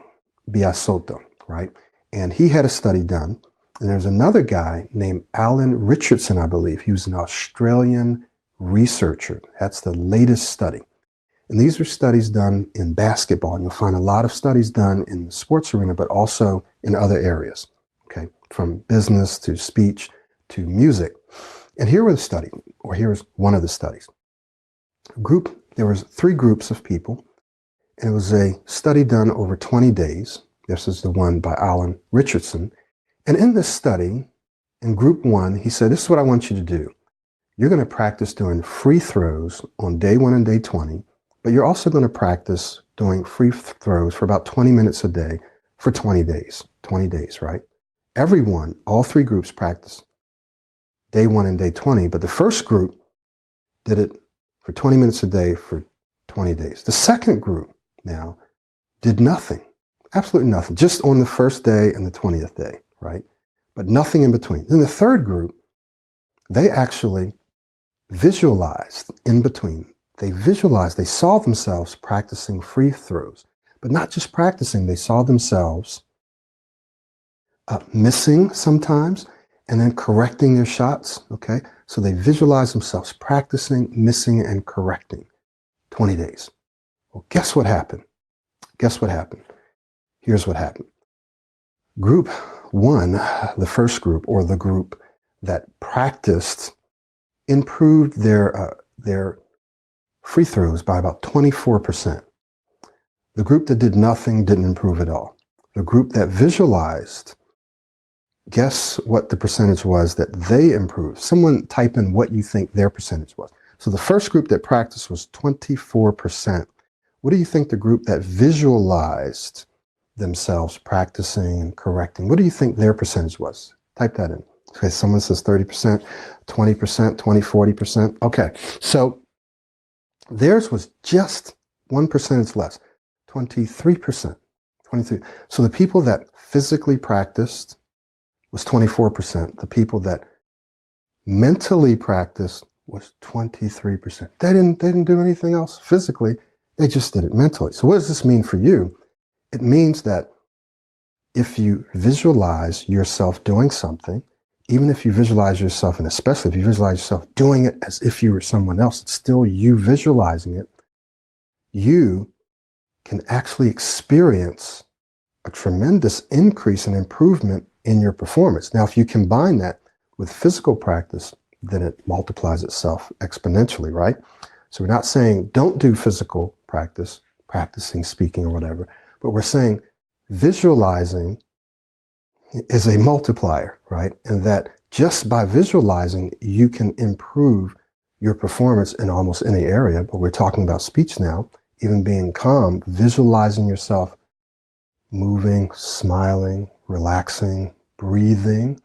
right? And he had a study done. And there's another guy named Alan Richardson, I believe. He was an Australian researcher. That's the latest study. And these are studies done in basketball. And you'll find a lot of studies done in the sports arena, but also in other areas, okay? From business to speech to music. And here was the study, or here's one of the studies. There was 3 groups of people, and it was a study done over 20 days. This is the one by Alan Richardson. And in this study, in group 1, he said, this is what I want you to do. You're going to practice doing free throws on day 1 and day 20, but you're also going to practice doing free throws for about 20 minutes a day for 20 days. 20 days, right? Everyone, all 3 groups practiced day 1 and day 20, but the first group did it for 20 minutes a day for 20 days. The second group now did nothing, absolutely nothing, just on the first day and the 20th day, right? But nothing in between. Then the third group, they actually visualized in between. They visualized, they saw themselves practicing free throws, but not just practicing, they saw themselves missing sometimes and then correcting their shots, okay? So they visualized themselves practicing, missing, and correcting. 20 days. Well, guess what happened? Guess what happened? Here's what happened. Group 1, the first group, or the group that practiced, improved their free throws by about 24%. The group that did nothing didn't improve at all. The group that visualized, guess what the percentage was that they improved? Someone type in what you think their percentage was. So the first group that practiced was 24%. What do you think the group that visualized themselves practicing and correcting, what do you think their percentage was? Type that in. Okay, someone says 30%, 20%, 20, 40%. Okay, so theirs was just 1% less, 23%, 23. So the people that physically practiced was 24%. The people that mentally practiced was 23%. They didn't do anything else physically. They just did it mentally. So what does this mean for you? It means that if you visualize yourself doing something, even if you visualize yourself, and especially if you visualize yourself doing it as if you were someone else, it's still you visualizing it, you can actually experience a tremendous increase and improvement in your performance. Now, if you combine that with physical practice, then it multiplies itself exponentially, right? So we're not saying don't do physical practice, practicing speaking or whatever, but we're saying visualizing is a multiplier, right? And that just by visualizing, you can improve your performance in almost any area. But we're talking about speech now, even being calm, visualizing yourself moving, smiling, relaxing, breathing,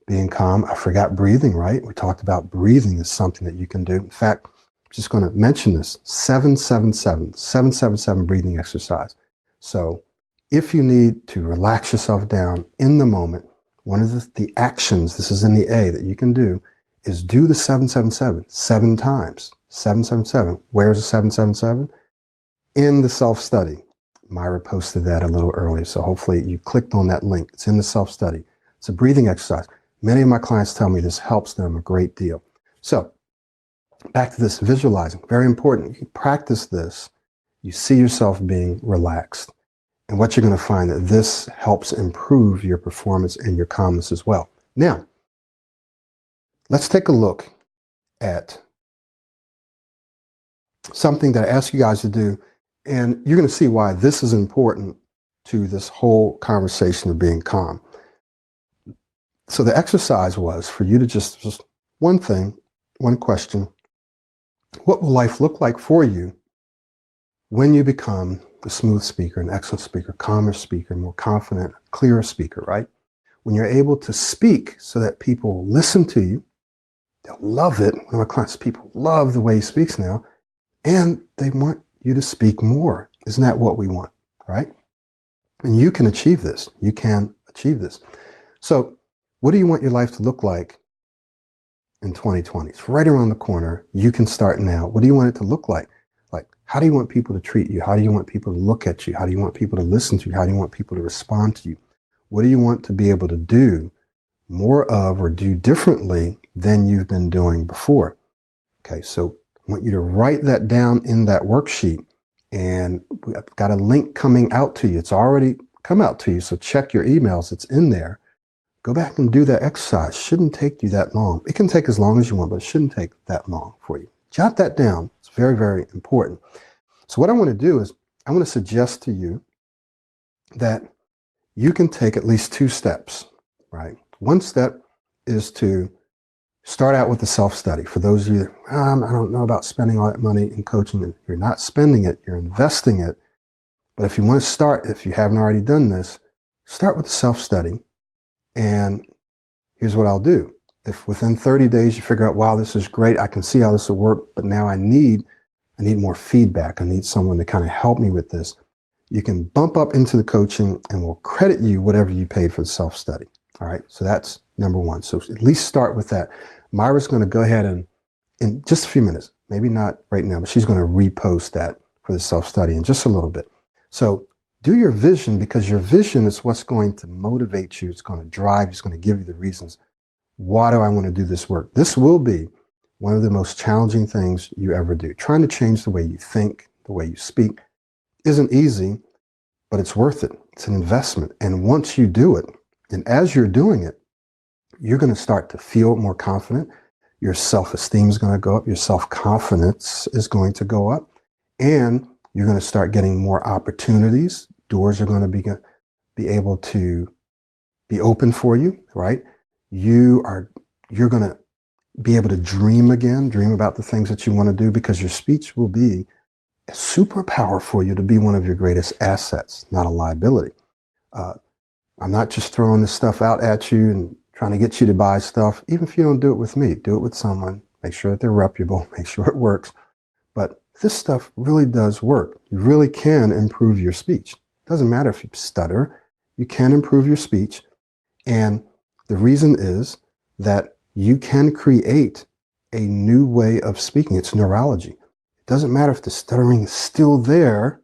being calm. I forgot breathing, right? We talked about breathing is something that you can do. In fact, I'm just going to mention this 777 breathing exercise. So if you need to relax yourself down in the moment, one of the actions, this is in the A, that you can do is do the 777 7 times. 777. Where's the 777? In the self-study. Myra posted that a little earlier, so hopefully you clicked on that link. It's in the self-study. It's a breathing exercise. Many of my clients tell me this helps them a great deal. So back to this visualizing, very important. You practice this, you see yourself being relaxed. And what you're going to find that this helps improve your performance and your calmness as well. Now, let's take a look at something that I ask you guys to do, and you're going to see why this is important to this whole conversation of being calm. So the exercise was for you to just one thing, one question. What will life look like for you when you become a smooth speaker, an excellent speaker, calmer speaker, more confident, clearer speaker, right? When you're able to speak so that people listen to you, they'll love it. One of my clients, people love the way he speaks now, and they want you to speak more. Isn't that what we want, right? And you can achieve this. You can achieve this. So what do you want your life to look like in 2020? It's right around the corner. You can start now. What do you want it to look like? Like, how do you want people to treat you? How do you want people to look at you? How do you want people to listen to you? How do you want people to respond to you? What do you want to be able to do more of or do differently than you've been doing before? Okay, so I want you to write that down in that worksheet. And I've got a link coming out to you. It's already come out to you, so check your emails. It's in there. Go back and do that exercise. Shouldn't take you that long. It can take as long as you want, but it shouldn't take that long for you. Jot that down. It's very, very important. So what I want to do is I want to suggest to you that you can take at least 2 steps, right? One step is to start out with the self-study. For those of you that, I don't know about spending all that money in coaching. You're not spending it, you're investing it. But if you want to start, if you haven't already done this, start with the self-study. And here's what I'll do. If within 30 days you figure out, wow, this is great, I can see how this will work, but now I need more feedback. I need someone to kind of help me with this. You can bump up into the coaching and we'll credit you whatever you paid for the self-study. All right, so that's number one. So at least start with that. Myra's going to go ahead and, in just a few minutes, maybe not right now, but she's going to repost that for the self-study in just a little bit. So do your vision, because your vision is what's going to motivate you. It's going to drive, it's going to give you the reasons. Why do I want to do this work? This will be one of the most challenging things you ever do. Trying to change the way you think, the way you speak isn't easy, but it's worth it. It's an investment. And once you do it, and as you're doing it, you're going to start to feel more confident. Your self-esteem is going to go up. Your self-confidence is going to go up. And you're going to start getting more opportunities. Doors are going to be able to be open for you, right? You're going to be able to dream again, dream about the things that you want to do, because your speech will be a superpower for you to be one of your greatest assets, not a liability. I'm not just throwing this stuff out at you and trying to get you to buy stuff. Even if you don't do it with me, do it with someone. Make sure that they're reputable, make sure it works. But this stuff really does work. You really can improve your speech. It doesn't matter if you stutter, you can improve your speech. And the reason is that you can create a new way of speaking. It's neurology. It doesn't matter if the stuttering is still there.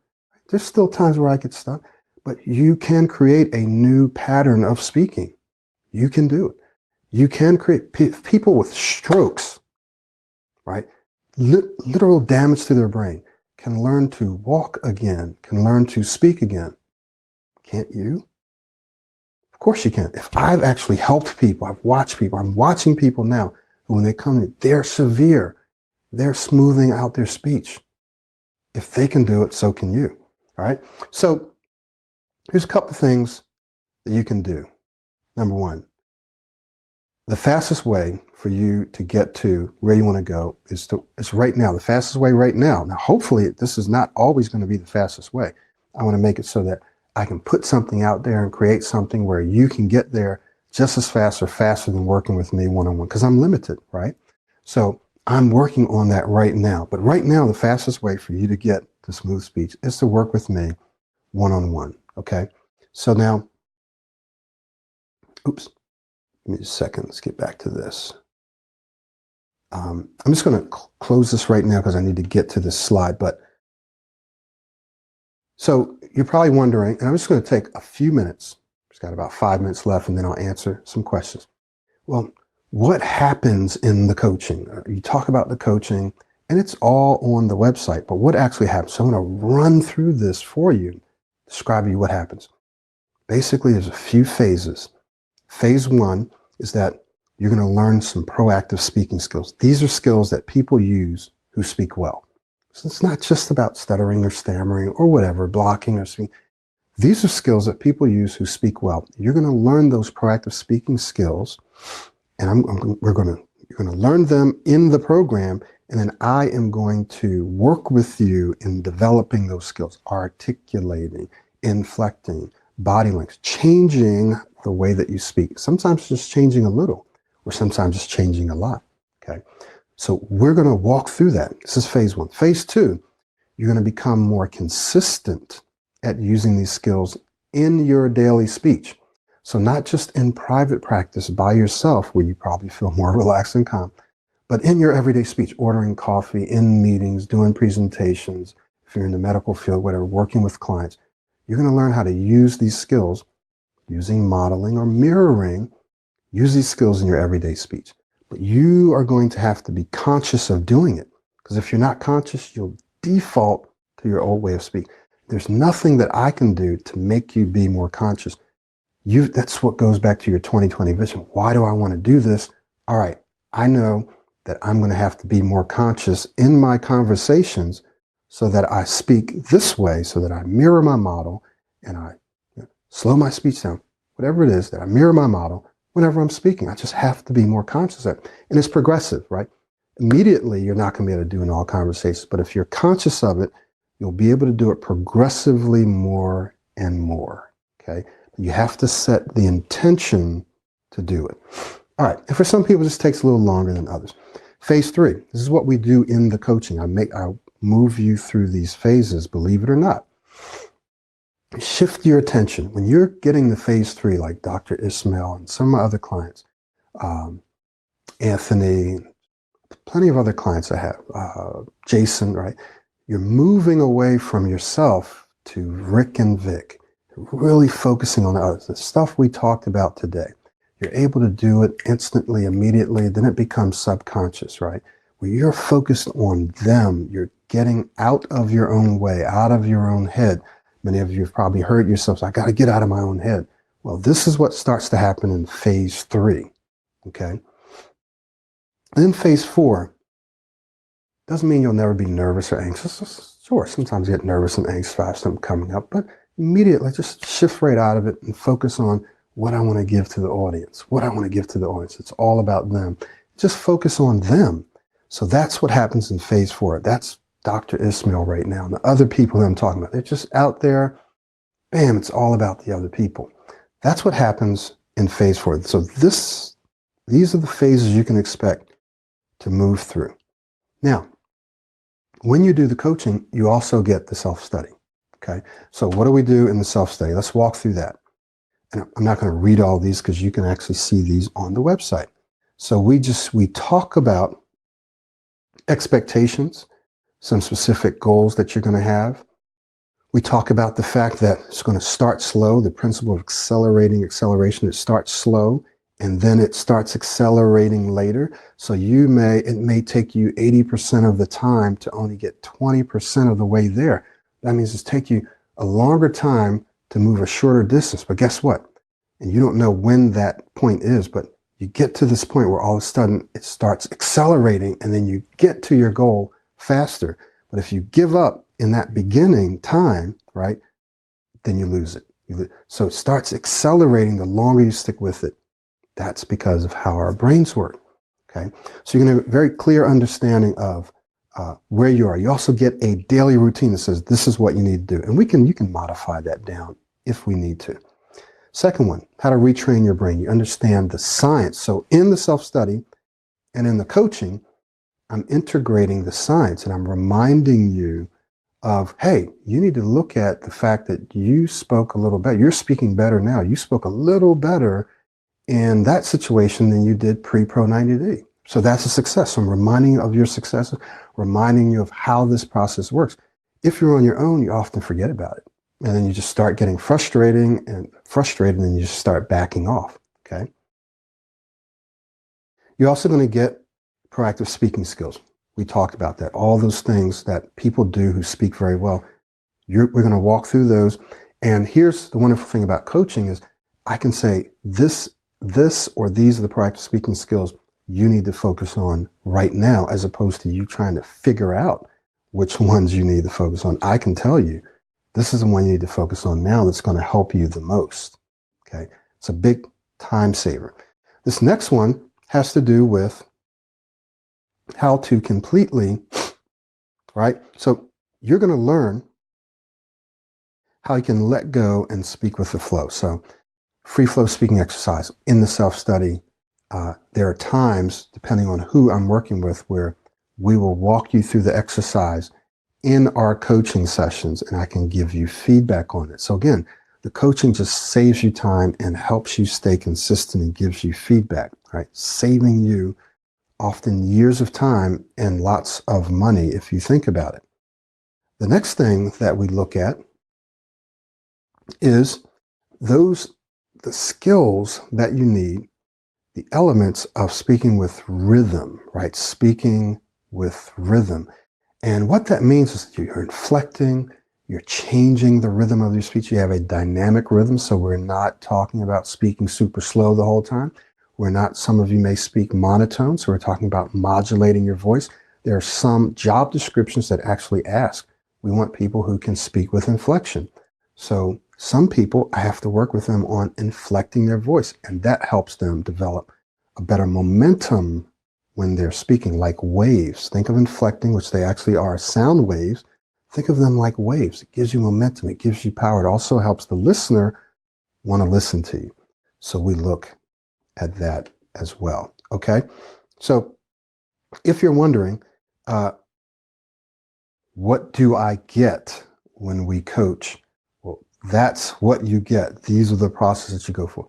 There's still times where I get stuck, but you can create a new pattern of speaking. You can do it. You can create people with strokes, right? Literal damage to their brain can learn to walk again, can learn to speak again. Can't you? Of course you can. If I've actually helped people, I've watched people, I'm watching people now who when they come in, they're severe. They're smoothing out their speech. If they can do it, so can you. All right. So here's a couple of things that you can do. Number one, the fastest way for you to get to where you want to go is right now. The fastest way right now. Now, hopefully this is not always going to be the fastest way. I want to make it so that I can put something out there and create something where you can get there just as fast or faster than working with me one-on-one, because I'm limited, right? So I'm working on that right now. But right now, the fastest way for you to get to smooth speech is to work with me one-on-one, okay? So now, oops, give me a second. Let's get back to this. I'm just going to close this right now because I need to get to this slide. But so you're probably wondering, and I'm just going to take a few minutes. Just got about 5 minutes left, and then I'll answer some questions. Well, what happens in the coaching? You talk about the coaching, and it's all on the website. But what actually happens? So I'm going to run through this for you. describe to you what happens. Basically, there's a few phases. Phase one is that you're going to learn some proactive speaking skills. These are skills that people use who speak well. So it's not just about stuttering or stammering or whatever, blocking or speaking. These are skills that people use who speak well. You're going to learn those proactive speaking skills, and you're going to learn them in the program, and then I am going to work with you in developing those skills, articulating, inflecting, body language, changing the way that you speak. Sometimes just changing a little, or sometimes just changing a lot. Okay, so we're going to walk through that. This is phase one. Phase two, you're going to become more consistent at using these skills in your daily speech. So not just in private practice by yourself, where you probably feel more relaxed and calm, but in your everyday speech, ordering coffee, in meetings, doing presentations, if you're in the medical field, whatever, working with clients, you're going to learn how to use these skills using modeling or mirroring. Use these skills in your everyday speech. But you are going to have to be conscious of doing it, because if you're not conscious, you'll default to your old way of speaking. There's nothing that I can do to make you be more conscious. That's what goes back to your 2020 vision. Why do I want to do this? All right, I know that I'm going to have to be more conscious in my conversations so that I speak this way, so that I mirror my model and I slow my speech down, whatever it is, that I mirror my model whenever I'm speaking. I just have to be more conscious of it. And it's progressive, right? Immediately, you're not going to be able to do it in all conversations, but if you're conscious of it, you'll be able to do it progressively more and more, okay? You have to set the intention to do it. All right, and for some people, this takes a little longer than others. Phase three, this is what we do in the coaching. I move you through these phases, believe it or not. Shift your attention. When you're getting to phase three, like Dr. Ismail and some of my other clients, Anthony, plenty of other clients I have, Jason, right? You're moving away from yourself to Rick and Vic, really focusing on others. The stuff we talked about today. You're able to do it instantly, immediately, then it becomes subconscious, right? Where you're focused on them, you're getting out of your own way, out of your own head. Many of you have probably heard yourselves, I got to get out of my own head. Well, this is what starts to happen in phase three, okay? Then phase four doesn't mean you'll never be nervous or anxious. Sure, sometimes you get nervous and anxious about something coming up, but immediately just shift right out of it and focus on what I want to give to the audience, what I want to give to the audience. It's all about them. Just focus on them. So that's what happens in phase four. That's Dr. Ismail right now, and the other people that I'm talking about. They're just out there, bam, it's all about the other people. That's what happens in phase four. So these are the phases you can expect to move through. Now, when you do the coaching, you also get the self-study, okay? So what do we do in the self-study? Let's walk through that. And I'm not going to read all these because you can actually see these on the website. So we talk about expectations, some specific goals that you're going to have. We talk about the fact that it's going to start slow, the principle of acceleration. It starts slow, and then it starts accelerating later. So it may take you 80% of the time to only get 20% of the way there. That means it's take you a longer time to move a shorter distance. But guess what? And you don't know when that point is, but you get to this point where all of a sudden it starts accelerating, and then you get to your goal faster. But if you give up in that beginning time, right, then you lose it. So it starts accelerating the longer you stick with it. That's because of how our brains work, okay? So you're going to have a very clear understanding of where you are. You also get a daily routine that says this is what you need to do. And you can modify that down if we need to. Second one, how to retrain your brain. You understand the science. So in the self-study and in the coaching, I'm integrating the science, and I'm reminding you of, hey, you need to look at the fact that you spoke a little better. You're speaking better now. You spoke a little better in that situation than you did pre-Pro 90D. So that's a success. So I'm reminding you of your successes, reminding you of how this process works. If you're on your own, you often forget about it. And then you just start getting frustrated, and then you just start backing off, okay? You're also going to get proactive speaking skills. We talked about that. All those things that people do who speak very well. We're going to walk through those. And here's the wonderful thing about coaching is I can say this, or these are the proactive speaking skills you need to focus on right now, as opposed to you trying to figure out which ones you need to focus on. I can tell you, this is the one you need to focus on now that's going to help you the most. Okay. It's a big time saver. This next one has to do with how to completely, right? So you're going to learn how you can let go and speak with the flow. So free flow speaking exercise in the self-study. There are times, depending on who I'm working with, where we will walk you through the exercise in our coaching sessions, and I can give you feedback on it. So again, the coaching just saves you time and helps you stay consistent and gives you feedback, right? Saving you often years of time and lots of money if you think about it. The next thing that we look at is the skills that you need, the elements of speaking with rhythm, right? Speaking with rhythm. And what that means is that you're inflecting, you're changing the rhythm of your speech. You have a dynamic rhythm, so we're not talking about speaking super slow the whole time. We're not, some of you may speak monotone, so we're talking about modulating your voice. There are some job descriptions that actually ask, we want people who can speak with inflection. So some people, I have to work with them on inflecting their voice, and that helps them develop a better momentum when they're speaking, like waves. Think of inflecting, which they actually are sound waves. Think of them like waves. It gives you momentum. It gives you power. It also helps the listener want to listen to you. So we look at that as well. Okay. So if you're wondering, what do I get when we coach? Well, that's what you get. These are the processes that you go for.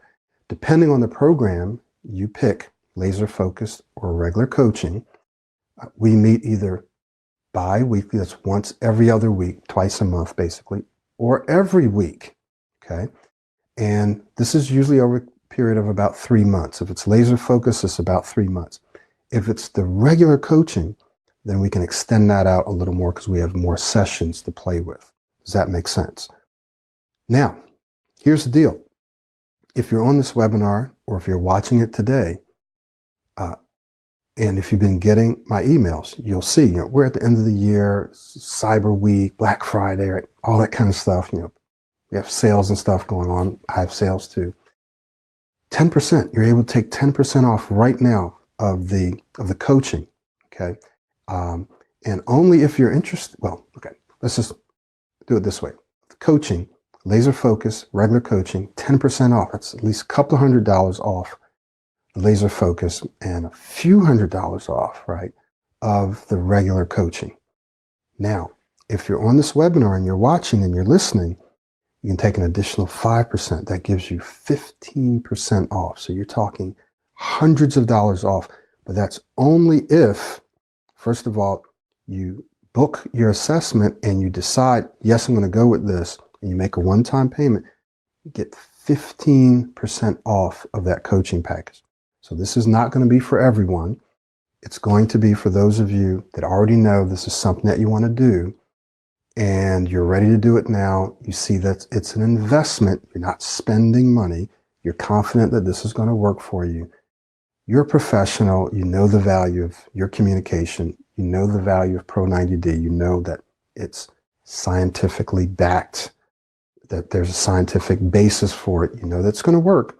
Depending on the program you pick, laser focused or regular coaching, we meet either bi-weekly, that's once every other week, twice a month basically, or every week. Okay. And this is usually over a period of about 3 months. If it's laser focused, it's about 3 months. If it's the regular coaching, then we can extend that out a little more because we have more sessions to play with. Does that make sense? Now, here's the deal. If you're on this webinar or if you're watching it today, and if you've been getting my emails, you'll see, we're at the end of the year, Cyber Week, Black Friday, right? All that kind of stuff. We have sales and stuff going on. I have sales too. 10%, you're able to take 10% off right now of the coaching. Okay. And only if you're interested, well, okay, let's just do it this way. The coaching, laser focus, regular coaching, 10% off. That's at least a couple $100 off the laser focus and a few $100 off, right, of the regular coaching. Now, if you're on this webinar and you're watching and you're listening, you can take an additional 5%. That gives you 15% off. So you're talking hundreds of dollars off, but that's only if, first of all, you book your assessment and you decide, yes, I'm going to go with this, and you make a one-time payment, you get 15% off of that coaching package. So this is not going to be for everyone. It's going to be for those of you that already know this is something that you want to do and you're ready to do it now. You see that it's an investment. You're not spending money. You're confident that this is going to work for you. You're a professional. You know the value of your communication. You know the value of Pro 90D. You know that it's scientifically backed, that there's a scientific basis for it. You know that's going to work,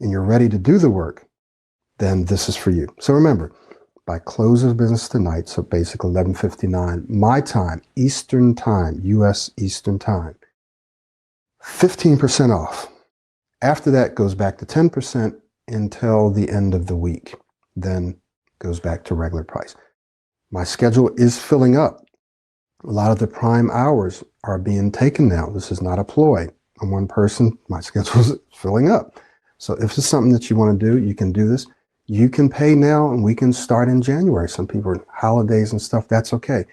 and you're ready to do the work, then this is for you. So remember, by close of business tonight, so basically 11:59, my time, Eastern time, US Eastern time, 15% off. After that goes back to 10% until the end of the week, then goes back to regular price. My schedule is filling up. A lot of the prime hours are being taken now. This is not a ploy. I'm one person, my schedule is filling up. So if it's something that you want to do, you can do this. You can pay now and we can start in January. Some people are holidays and stuff. That's okay.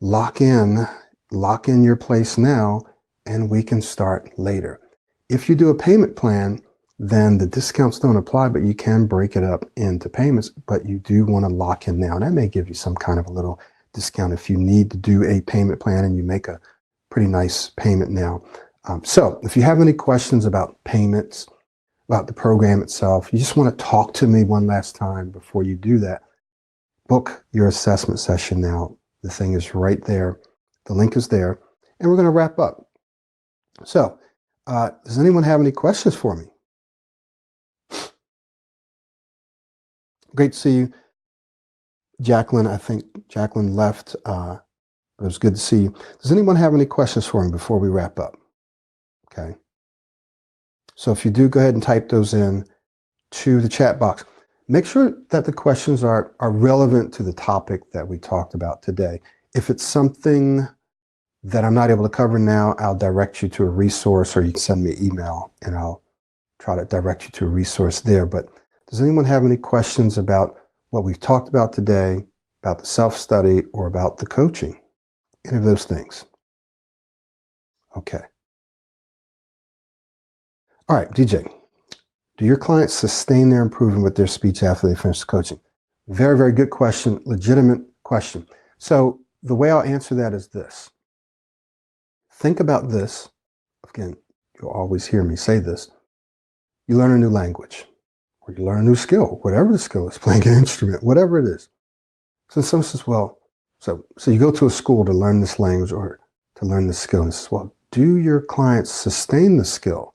Lock in your place now and we can start later. If you do a payment plan, then the discounts don't apply, but you can break it up into payments, but you do want to lock in now. And that may give you some kind of a little discount if you need to do a payment plan and you make a pretty nice payment now. So if you have any questions about payments, about the program itself, you just want to talk to me one last time before you do that, book your assessment session now. The thing is right there. The link is there. And we're going to wrap up. So does anyone have any questions for me? Great to see you. Jacqueline, I think Jacqueline left. It was good to see you. Does anyone have any questions for me before we wrap up? Okay. So if you do, go ahead and type those in to the chat box. Make sure that the questions are relevant to the topic that we talked about today. If it's something that I'm not able to cover now, I'll direct you to a resource, or you can send me an email and I'll try to direct you to a resource there. But does anyone have any questions about what we've talked about today, about the self-study, or about the coaching? Any of those things? Okay. All right, DJ, do your clients sustain their improvement with their speech after they finish the coaching? Very, very good question, legitimate question. So the way I'll answer that is this. Think about this. Again, you'll always hear me say this. You learn a new language, or you learn a new skill, whatever the skill is, playing an instrument, whatever it is. So someone says, well, so you go to a school to learn this language or to learn this skill. And says, well, do your clients sustain the skill?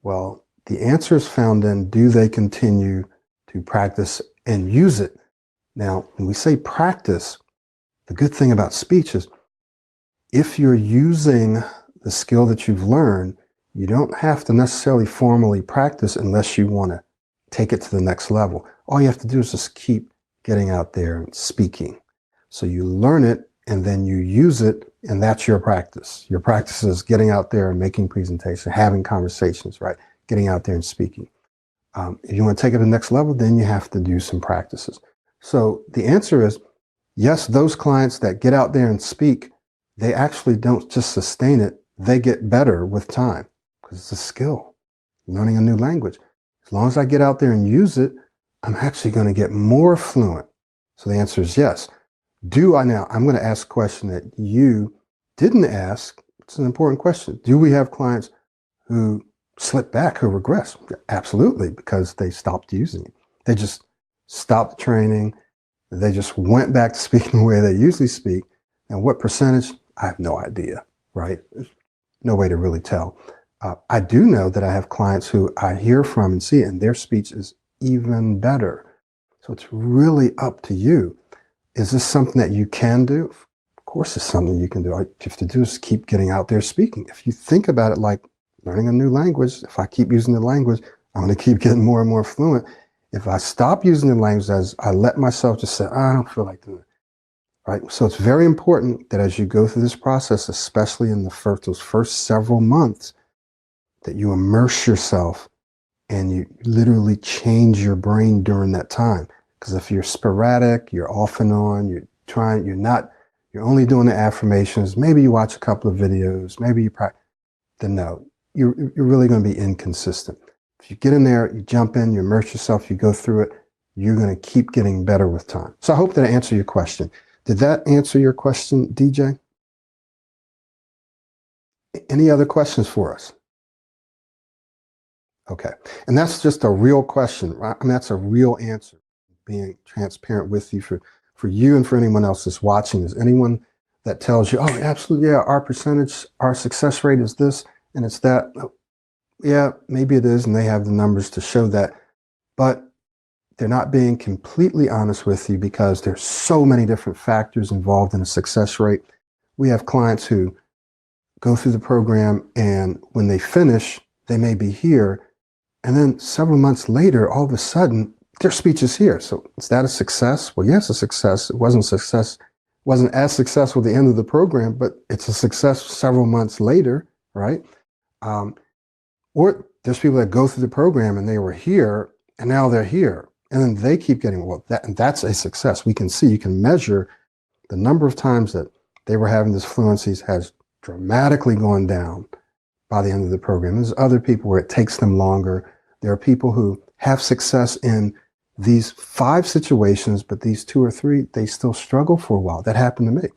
Well, the answer is found in, do they continue to practice and use it? Now, when we say practice, the good thing about speech is if you're using the skill that you've learned, you don't have to necessarily formally practice unless you want to take it to the next level. All you have to do is just keep getting out there and speaking. So you learn it and then you use it, and that's your practice. Your practice is getting out there and making presentations, having conversations, right? Getting out there and speaking. If you want to take it to the next level, then you have to do some practices. So the answer is, yes, those clients that get out there and speak, they actually don't just sustain it, they get better with time because it's a skill, learning a new language. As long as I get out there and use it, I'm actually going to get more fluent. So the answer is yes. Do I now? I'm going to ask a question that you didn't ask. It's an important question. Do we have clients who slip back, who regress? Absolutely, because they stopped using it. They just stopped training. They just went back to speaking the way they usually speak. And what percentage? I have no idea, right? There's no way to really tell. I do know that I have clients who I hear from and see, and their speech is even better. So it's really up to you. Is this something that you can do? Of course it's something you can do. All you have to do is keep getting out there speaking. If you think about it like learning a new language, if I keep using the language, I'm going to keep getting more and more fluent. If I stop using the language, as I let myself just say, I don't feel like doing it. Right? So it's very important that as you go through this process, especially in those first several months, that you immerse yourself and you literally change your brain during that time. Because if you're sporadic, you're off and on, you're only doing the affirmations, maybe you watch a couple of videos, maybe you practice, then no, you're really going to be inconsistent. If you get in there, you jump in, you immerse yourself, you go through it, you're going to keep getting better with time. So I hope that I answered your question. Did that answer your question, DJ? Any other questions for us? Okay. And that's just a real question, right? I mean, that's a real answer. Being transparent with you for you and for anyone else that's watching. Is anyone that tells you, oh, absolutely, yeah, our success rate is this and it's that. Yeah, maybe it is, and they have the numbers to show that. But they're not being completely honest with you because there's so many different factors involved in a success rate. We have clients who go through the program, and when they finish, they may be here. And then several months later, all of a sudden, their speech is here. So is that a success? Well, yes, a success. It wasn't as successful at the end of the program, but it's a success several months later, right? Or there's people that go through the program and they were here and now they're here. And then they keep getting, well, that's a success. We can see, you can measure the number of times that they were having this fluencies has dramatically gone down by the end of the program. There's other people where it takes them longer. There are people who have success in these 5 situations, but these 2 or 3, they still struggle for a while. That happened to me.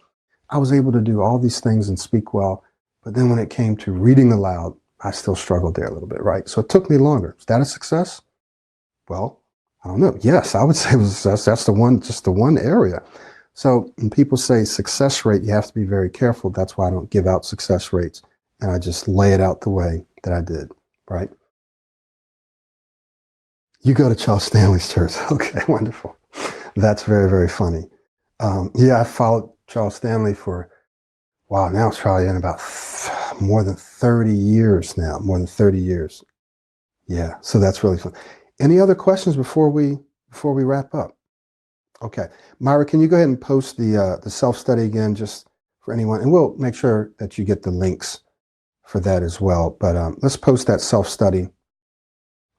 I was able to do all these things and speak well, But then when it came to reading aloud, I still struggled there a little bit, right? So it took me longer. Is that a success? Well, I don't know. Yes, I would say it was a success. That's the one, just the one area. So when people say success rate, you have to be very careful. That's why I don't give out success rates. And I just lay it out the way that I did, right? You go to Charles Stanley's church. Okay, wonderful. That's very, very funny. Yeah, I followed Charles Stanley for, wow, now it's probably in about more than 30 years now, more than 30 years. Yeah, so that's really fun. Any other questions before we wrap up? Okay, Myra, can you go ahead and post the self-study again, just for anyone, and we'll make sure that you get the links for that as well. But let's post that self-study.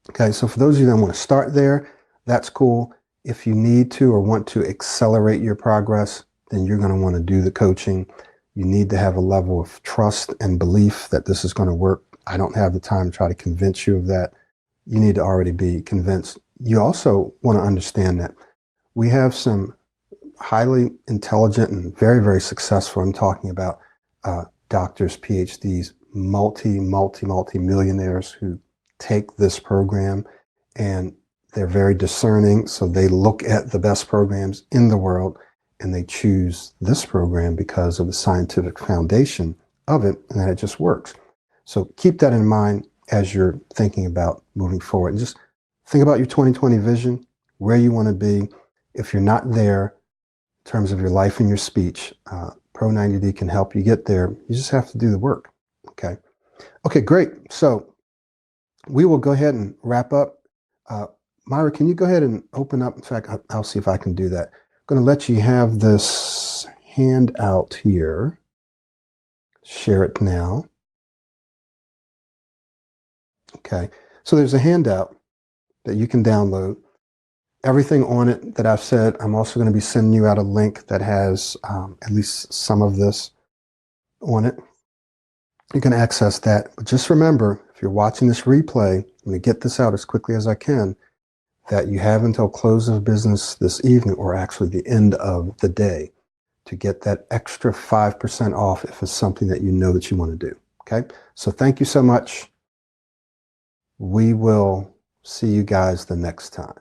Okay, so for those of you that want to start there, that's cool. If you need to or want to accelerate your progress, then you're going to want to do the coaching. You need to have a level of trust and belief that this is going to work. I don't have the time to try to convince you of that. You need to already be convinced. You also want to understand that we have some highly intelligent and very, very successful, I'm talking about doctors, PhDs, multi-millionaires who take this program, and they're very discerning. So they look at the best programs in the world and they choose this program because of the scientific foundation of it, and that it just works. So keep that in mind as you're thinking about moving forward. And just think about your 2020 vision, where you want to be. If you're not there in terms of your life and your speech, Pro 90D can help you get there. You just have to do the work. Okay. Okay, great. So we will go ahead and wrap up. Myra, can you go ahead and open up? In fact, I'll see if I can do that. I'm going to let you have this handout here. Share it now. Okay. So there's a handout that you can download. Everything on it that I've said, I'm also going to be sending you out a link that has at least some of this on it. You can access that. But just remember, if you're watching this replay, I'm going to get this out as quickly as I can, that you have until close of business this evening, or actually the end of the day, to get that extra 5% off if it's something that you know that you want to do. Okay? So thank you so much. We will see you guys the next time.